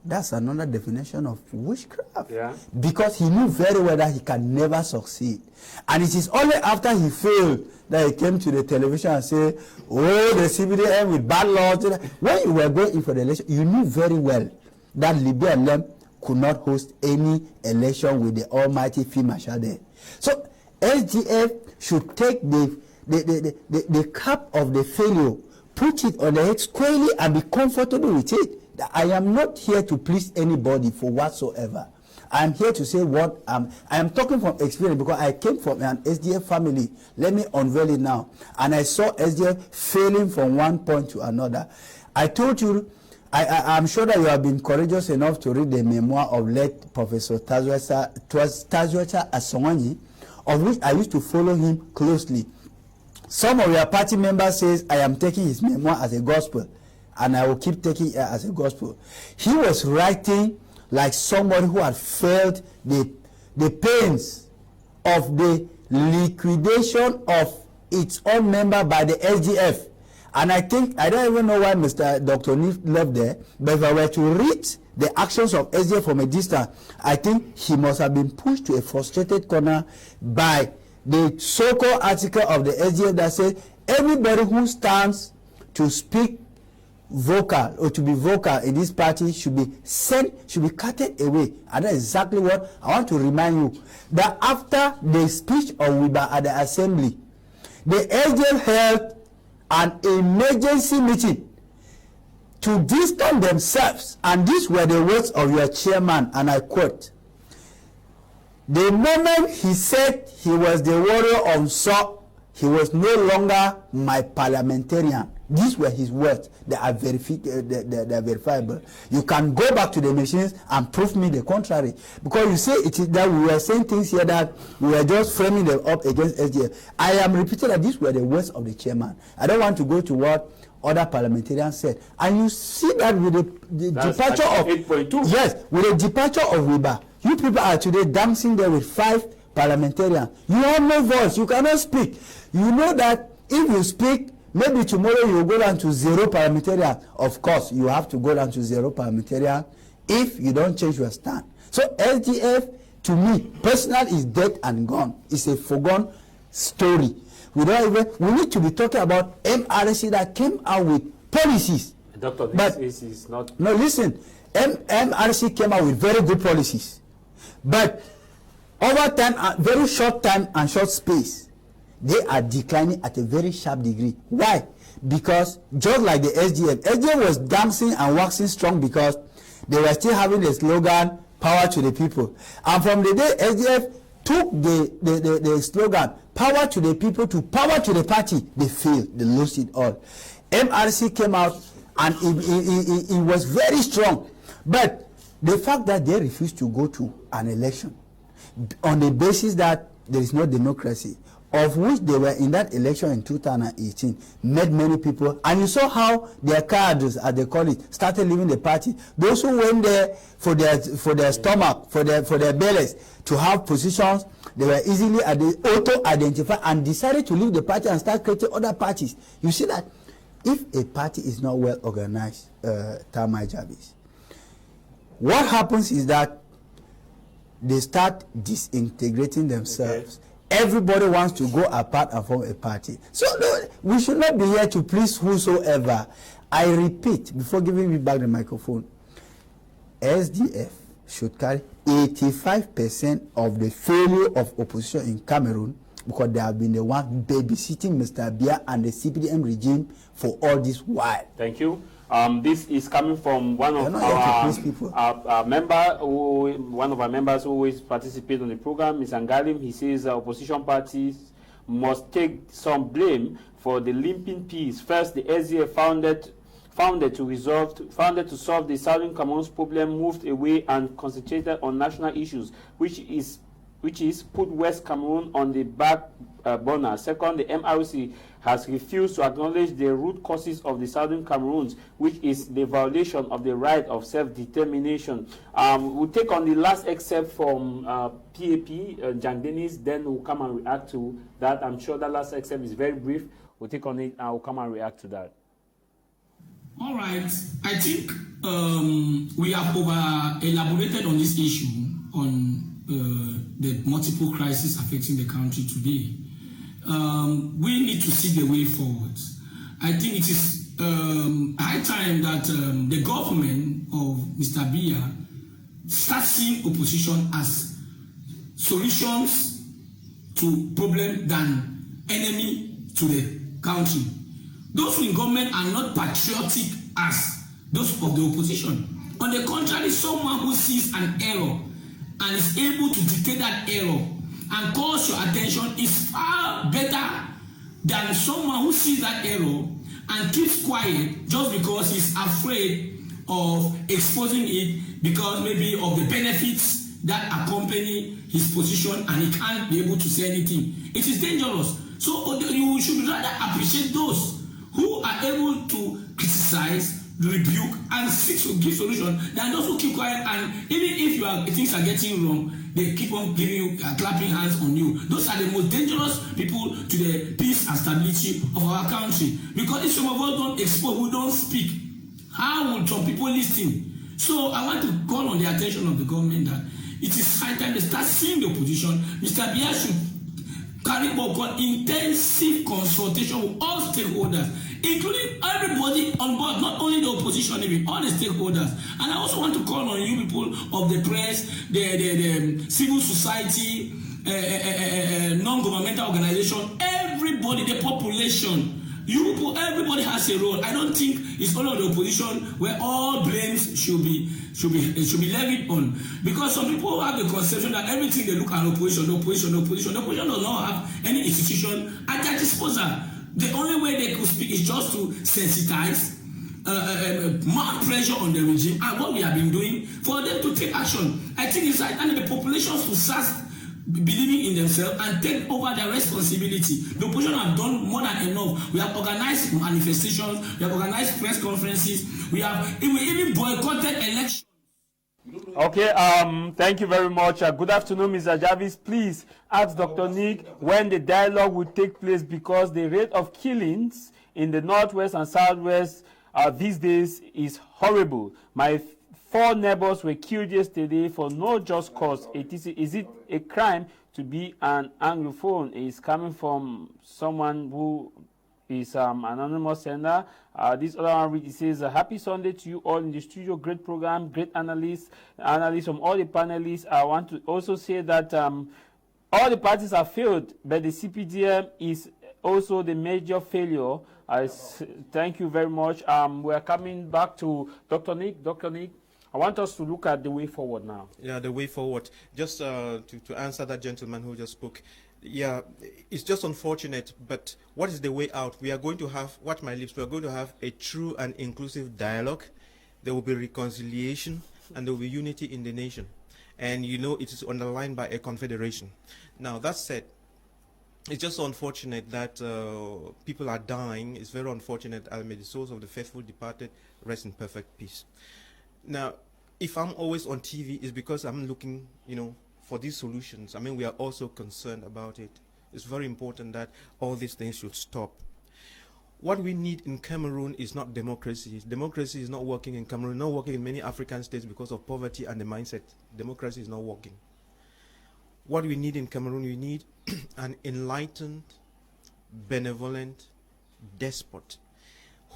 That's another definition of witchcraft. Because he knew very well that he can never succeed. And it is only after he failed that he came to the television and said, oh, the CBDM with bad laws. When you were going in for the election, you knew very well that Libya could not host any election with the almighty Field Marshal there. So SDF should take the cap of the failure, put it on the head squarely and be comfortable with it. I am not here to please anybody for whatsoever. I am here to say what I am talking from experience, because I came from an SDF family. Let me unveil it now. And I saw SDF failing from one point to another. I told you, I'm sure that you have been courageous enough to read the memoir of late Professor Tazweta Asongani, of which I used to follow him closely. Some of your party members says I am taking his memoir as a gospel, and I will keep taking it as a gospel. He was writing like somebody who had felt the pains of the liquidation of its own member by the SDF. And I think, I don't even know why Mr. Dr. Nif left there, but if I were to read the actions of SDF from a distance, I think he must have been pushed to a frustrated corner by the so-called article of the SDF that says everybody who stands to speak vocal or to be vocal in this party should be sent, should be cutted away. And that's exactly what I want to remind you, that after the speech of Wiba at the assembly, the SDF held an emergency meeting to distance themselves, and these were the words of your chairman, and I quote, "The moment he said he was the warrior of Saw, he was no longer my parliamentarian." These were his words. They are verifiable. You can go back to the machines and prove me the contrary. Because you say it is that we were saying things here that we were just framing them up against SDF. I am repeating that these were the words of the chairman. I don't want to go to what other parliamentarians said. And you see that with the departure of
8.2.
Yes, with the departure of Wiba, you people are today dancing there with 5 parliamentarians. You have no voice. You cannot speak. You know that if you speak, maybe tomorrow you will go down to 0 parliamentarian. Of course, you have to go down to 0 parliamentarian if you don't change your stand. So SDF, to me, personally, is dead and gone. It's a foregone story. We need to be talking about MRC that came out with policies.
Doctor,
but
this is not...
No, listen. MRC came out with very good policies. But over time, very short time and short space, they are declining at a very sharp degree. Why? Because just like the SDF was dancing and waxing strong because they were still having the slogan, power to the people. And from the day SDF took the slogan, power to the people, to power to the party, they failed, they lost it all. MRC came out and it was very strong. But the fact that they refused to go to an election on the basis that there is no democracy, of which they were in that election in 2018, made many people, and you saw how their cadres, as they call it, started leaving the party. Those who went there for their stomach, for their bellies, to have positions, they were easily auto-identified and decided to leave the party and start creating other parties. You see that if a party is not well organized, Jarvis, what happens is that they start disintegrating themselves. Okay. Everybody wants to go apart and form a party. So no, we should not be here to please whosoever. I repeat, before giving me back the microphone, SDF should carry 85% of the failure of opposition in Cameroon, because they have been the one babysitting Mr. Biya and the CPDM regime for all this while.
Thank you. This is coming from one of our members who always participate on the program, Ms. Angalim. He says opposition parties must take some blame for the limping peace. First, the SDF founded to solve the Southern Cameroon's problem, moved away and concentrated on national issues, which is put West Cameroon on the back burner. Second, the MRC has refused to acknowledge the root causes of the Southern Cameroons, which is the violation of the right of self-determination. We'll take on the last excerpt from PAP, Jan Dennis, then we'll come and react to that. I'm sure that last excerpt is very brief. We'll take on it and we'll come and react to that.
All right. I think we have over-elaborated on this issue, on the multiple crises affecting the country today. We need to see the way forward. I think it is high time that the government of Mr. Biya starts seeing opposition as solutions to problems than enemy to the country. Those in government are not patriotic as those of the opposition. On the contrary, someone who sees an error and is able to detect that error and calls your attention is far better than someone who sees that error and keeps quiet just because he's afraid of exposing it, because maybe of the benefits that accompany his position and he can't be able to say anything. It is dangerous. So you should rather appreciate those who are able to criticize, rebuke and seek to give solution than those who keep quiet, and even if things are getting wrong, they keep on giving you clapping hands on you. Those are the most dangerous people to the peace and stability of our country, because if some of us don't expose, we don't speak, how will some people listen? So I want to call on the attention of the government that it is high time they start seeing the opposition. Mr. Biya should carry on intensive consultation with all stakeholders, including everybody on board, not only the opposition, even all the stakeholders. And I also want to call on you people of the press, the civil society, non-governmental organization, everybody, the population. You people, everybody has a role. I don't think it's only the opposition where all blames should be levied on, because some people have the conception that everything they look at opposition does not have any institution at their disposal. The only way they could speak is just to sensitize, mount pressure on the regime, and what we have been doing for them to take action. I think it's like the populations to start believing in themselves and take over their responsibility. The opposition have done more than enough. We have organized manifestations, we have organized press conferences, we even boycotted elections.
Okay, thank you very much. Good afternoon, Mr. Jarvis. Please ask Dr. Nick when the dialogue will take place, because the rate of killings in the northwest and southwest these days is horrible. My 4 neighbors were killed yesterday for no just cause. Is it a crime to be an Anglophone? Is coming from someone who is anonymous sender. This other one reads, it says, happy Sunday to you all in the studio. Great program, great analysts from all the panelists. I want to also say that all the parties have failed, but the CPDM is also the major failure. Thank you very much. We're coming back to Dr. Nick. Dr. Nick, I want us to look at the way forward now.
Yeah, the way forward. Just to answer that gentleman who just spoke. Yeah, it's just unfortunate, but what is the way out? We are going to have, watch my lips, we are going to have a true and inclusive dialogue. There will be reconciliation, and there will be unity in the nation. And you know, it is underlined by a confederation. Now, that said, it's just unfortunate that people are dying. It's very unfortunate, and may the souls of the faithful departed rest in perfect peace. Now, if I'm always on TV, it's because I'm looking, for these solutions. I mean, we are also concerned about it. It's very important that all these things should stop. What we need in Cameroon is not democracy. Democracy is not working in Cameroon, not working in many African states because of poverty and the mindset. Democracy is not working. What we need in Cameroon, we need an enlightened, benevolent despot.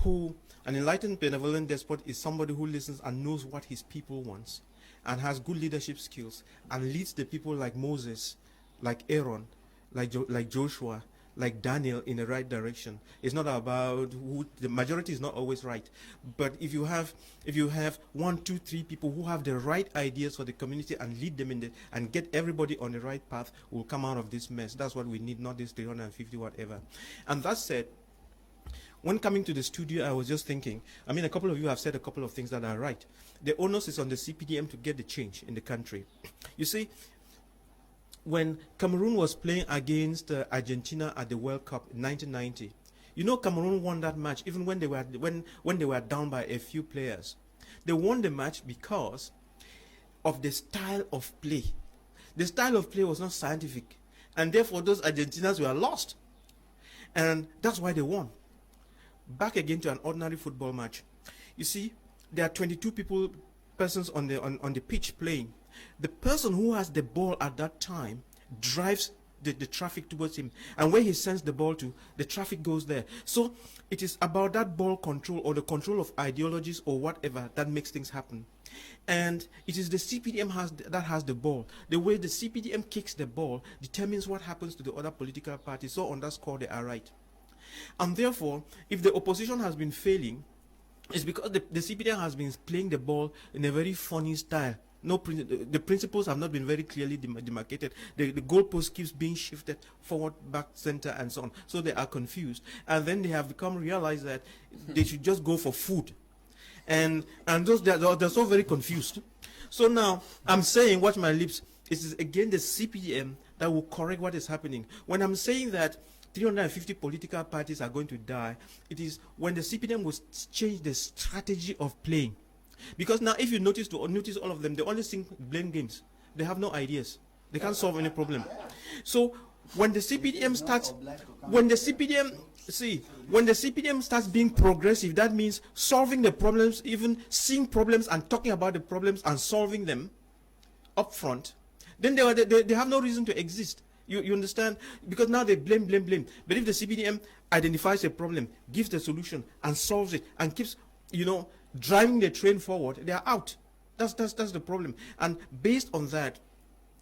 An enlightened, benevolent despot is somebody who listens and knows what his people wants, and has good leadership skills, and leads the people like Moses, like Aaron, like Joshua, like Daniel in the right direction. It's not about who, the majority is not always right, but if you have 1, 2, 3 people who have the right ideas for the community and lead them and get everybody on the right path, will come out of this mess. That's what we need, not this 350 whatever. And that said, when coming to the studio, I was just thinking, I mean, a couple of you have said a couple of things that are right. The onus is on the CPDM to get the change in the country. You see, when Cameroon was playing against Argentina at the World Cup in 1990, Cameroon won that match even when they were down by a few players. They won the match because of the style of play. The style of play was not scientific, and therefore those Argentinians were lost, and that's why they won. Back again to an ordinary football match. You see, there are 22 persons on the pitch playing. The person who has the ball at that time drives the traffic towards him, and where he sends the ball to, the traffic goes there. So it is about that ball control, or the control of ideologies or whatever, that makes things happen. And it is the CPDM that has the ball. The way the CPDM kicks the ball determines what happens to the other political parties. So on that score, they are right. And therefore, if the opposition has been failing, it's because the CPDM has been playing the ball in a very funny style. The principles have not been very clearly demarcated. The goalpost keeps being shifted forward, back, center, and so on. So they are confused. And then they have realized that they should just go for food. And they're so very confused. So now, I'm saying, watch my lips, it is again the CPDM that will correct what is happening. When I'm saying that 350 political parties are going to die, it is when the CPDM will change the strategy of playing. Because now, if you notice all of them, they only sing blame games. They have no ideas. They can't solve any problem. So when the CPDM starts, when the CPDM starts being progressive, that means solving the problems, even seeing problems and talking about the problems and solving them up front, then they have no reason to exist. You understand? Because now they blame. But if the CPDM identifies a problem, gives the solution, and solves it, and keeps, driving the train forward, they are out. That's the problem. And based on that,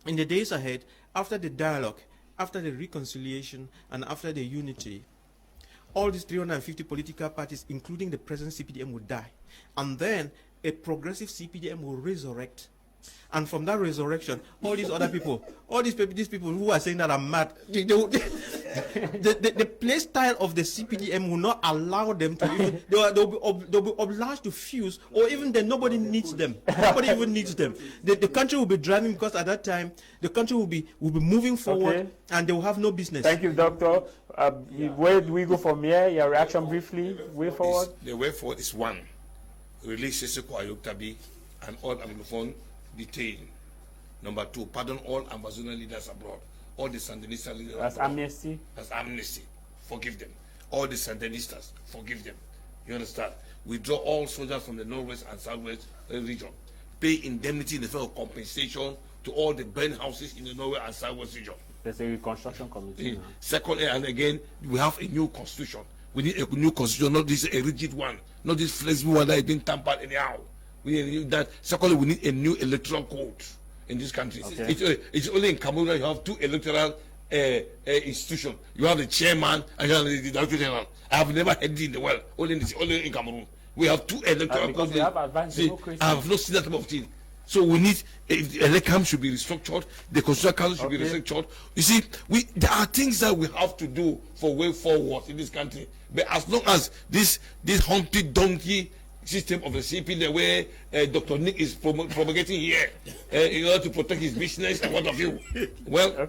in the days ahead, after the dialogue, after the reconciliation, and after the unity, all these 350 political parties, including the present CPDM, will die. And then a progressive CPDM will resurrect. And from that resurrection, all these other people, these people who are saying that I'm mad, the play style of the CPDM will not allow them to even, they'll be obliged to fuse, or even then nobody needs them. Nobody even needs them. The country will be driving, because at that time, the country will be moving forward, and they will have no business.
Thank you, Doctor. Where do we go from here? Your reaction briefly, way forward?
The way forward is one, release Sissoko Ayoktabi and all Anglophone detained. Number two, pardon all ambassador leaders abroad. All the Sandinista leaders
as
abroad.
amnesty.
As amnesty. Forgive them. All the Sandinistas, forgive them. You understand? Withdraw all soldiers from the Northwest and Southwest region. Pay indemnity in the form of compensation to all the burned houses in the Northwest and Southwest region.
There's a reconstruction committee.
Secondly, and again, we have a new constitution. We need a new constitution, not this a rigid one, not this flexible one that has been tampered anyhow. We need that. Secondly, we need a new electoral code in this country. Okay. It's only in Cameroon that you have two electoral institutions. You have the chairman and you have the director general. I have never heard it in the world. Only in Cameroon. We have two electoral.
Because we have advanced democracy.
I have not seen that type of thing. So we need ELECAM should be restructured. The Constitutional Council should be restructured. You see, there are things that we have to do for way forward in this country. But as long as this Humpty Donkey system of the CP, the way Dr. Nick is propagating here, in order to protect his business and what have you. Well, we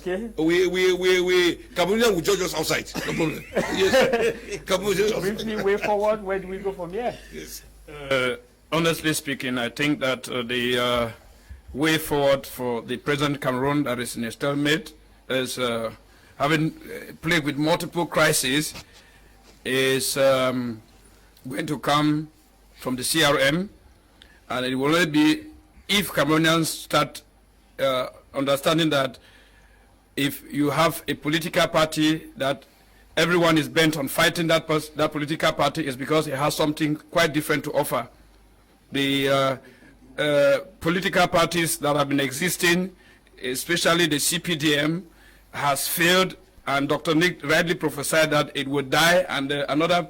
Cameroonian will judge us outside. No problem. Yes. Cameroonian
briefly, way forward. Where do we go from here?
Yes.
Honestly speaking, I think that the way forward for the present Cameroon that is in a stalemate, is having plagued with multiple crises, is going to come from the CRM, and it will only be if Cameroonians start understanding that if you have a political party that everyone is bent on fighting that political party, is because it has something quite different to offer. The political parties that have been existing, especially the CPDM, has failed, and Dr. Nick rightly prophesied that it would die, and another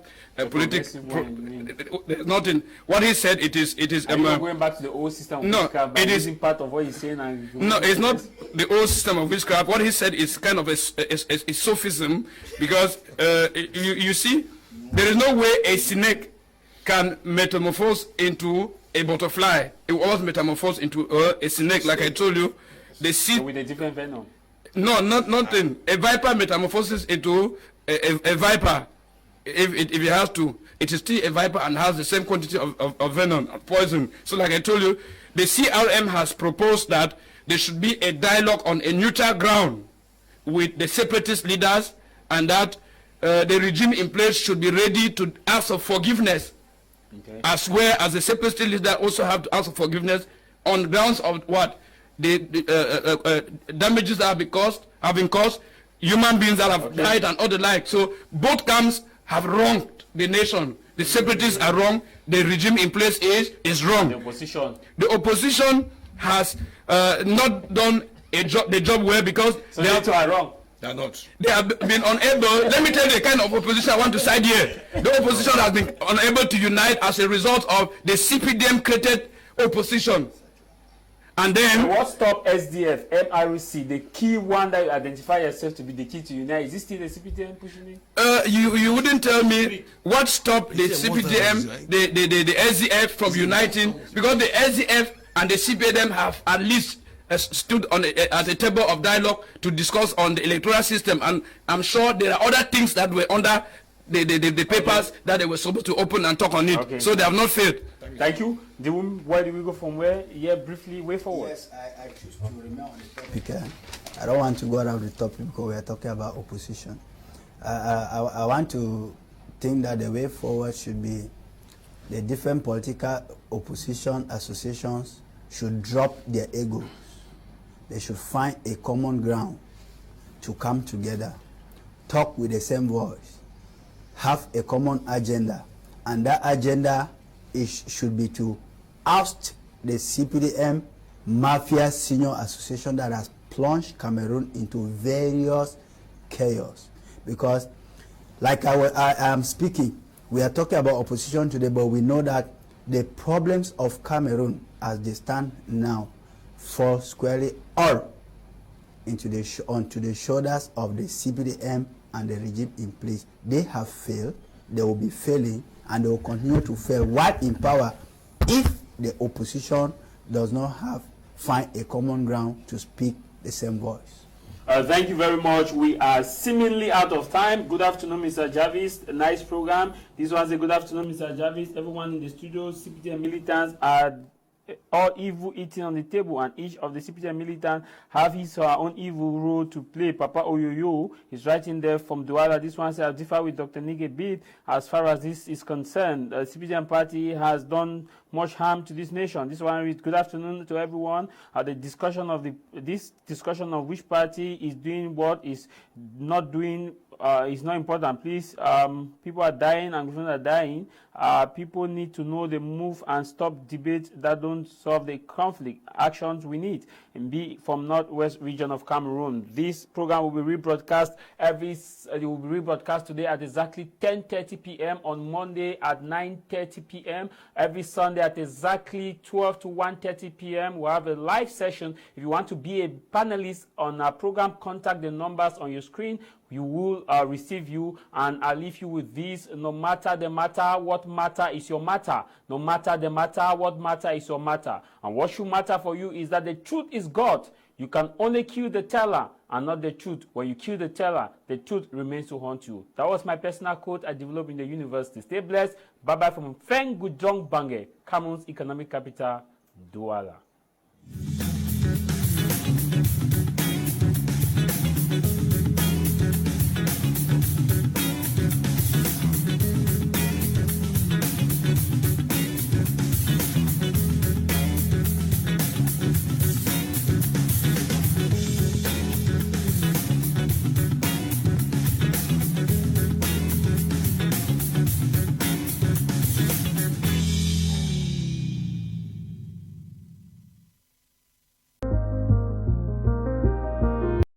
nothing. What he said, it is.
Are you going back to the old system of witchcraft? It is part of what he's saying.
No, it's not the old system of witchcraft. What he said is kind of a sophism, because you see, there is no way a snake can metamorphose into a butterfly. It was metamorphosed into a snake, like I told you. The seed
with a different venom.
No, nothing. A viper metamorphoses into a viper. If it has to, it is still a viper and has the same quantity of venom, of poison. So like I told you, the CRM has proposed that there should be a dialogue on a neutral ground with the separatist leaders, and that the regime in place should be ready to ask for forgiveness, as well as the separatist leaders also have to ask for forgiveness on grounds of what? The damages that have been caused, human beings that have died and all the like. So both camps have wronged the nation. The separatists are wrong. The regime in place is wrong. The opposition has not done the job well, because
they are wrong.
They are not.
They have been unable. Let me tell you the kind of opposition I want to side here. The opposition has been unable to unite as a result of the CPDM created opposition. And then
so what stopped SDF, MRC, the key one that you identify yourself to be the key to unite? Is it still the CPDM pushing it?
You wouldn't tell me what stopped the CPDM, the SDF from uniting, because the SDF and the CPDM have at least stood on at a table of dialogue to discuss on the electoral system, and I'm sure there are other things that were under the papers that they were supposed to open and talk on it. So they have not failed.
Thank you. Where do we go from where? Yeah, briefly, way forward.
Yes, I choose to remain on the topic. I don't want to go out of the topic because we are talking about opposition. I want to think that the way forward should be the different political opposition associations should drop their egos. They should find a common ground to come together, talk with the same voice, have a common agenda, and that agenda should be to oust the CPDM Mafia Senior Association that has plunged Cameroon into various chaos. Because, like I am speaking, we are talking about opposition today, but we know that the problems of Cameroon as they stand now fall squarely all onto the shoulders of the CPDM and the regime in place. They have failed, they will be failing, and they will continue to fail while in power if the opposition does not find a common ground to speak the same voice.
Thank you very much. We are seemingly out of time. Good afternoon, Mr. Jarvis. A nice program. This was a good afternoon, Mr. Jarvis. Everyone in the studio, CPDM militants are all evil eating on the table, and each of the CPDM militants have his or her own evil role to play. Papa Oyoyo is writing there from Douala. This one says, I differ with Dr. Nige a bit as far as this is concerned. The CPDM party has done much harm to this nation. This one reads, good afternoon to everyone. The discussion of this discussion of which party is doing what is not doing is not important. Please, people are dying, Anglophone are dying. People need to know the move and stop debates that don't solve the conflict. Actions we need, and be from northwest region of Cameroon. This program will be rebroadcast today at exactly 10:30 p.m. on Monday at 9:30 p.m. every Sunday at exactly 12 to 1:30 p.m. We'll have a live session. If you want to be a panelist on our program, contact the numbers on your screen. You will receive you, and I'll leave you with this. No matter the matter, what matter is your matter. No matter the matter, what matter is your matter. And what should matter for you is that the truth is God. You can only kill the teller and not the truth. When you kill the teller, the truth remains to haunt you. That was my personal quote I developed in the university. Stay blessed. Bye-bye from Feng Gudong Bange, Cameroon's economic capital, Douala.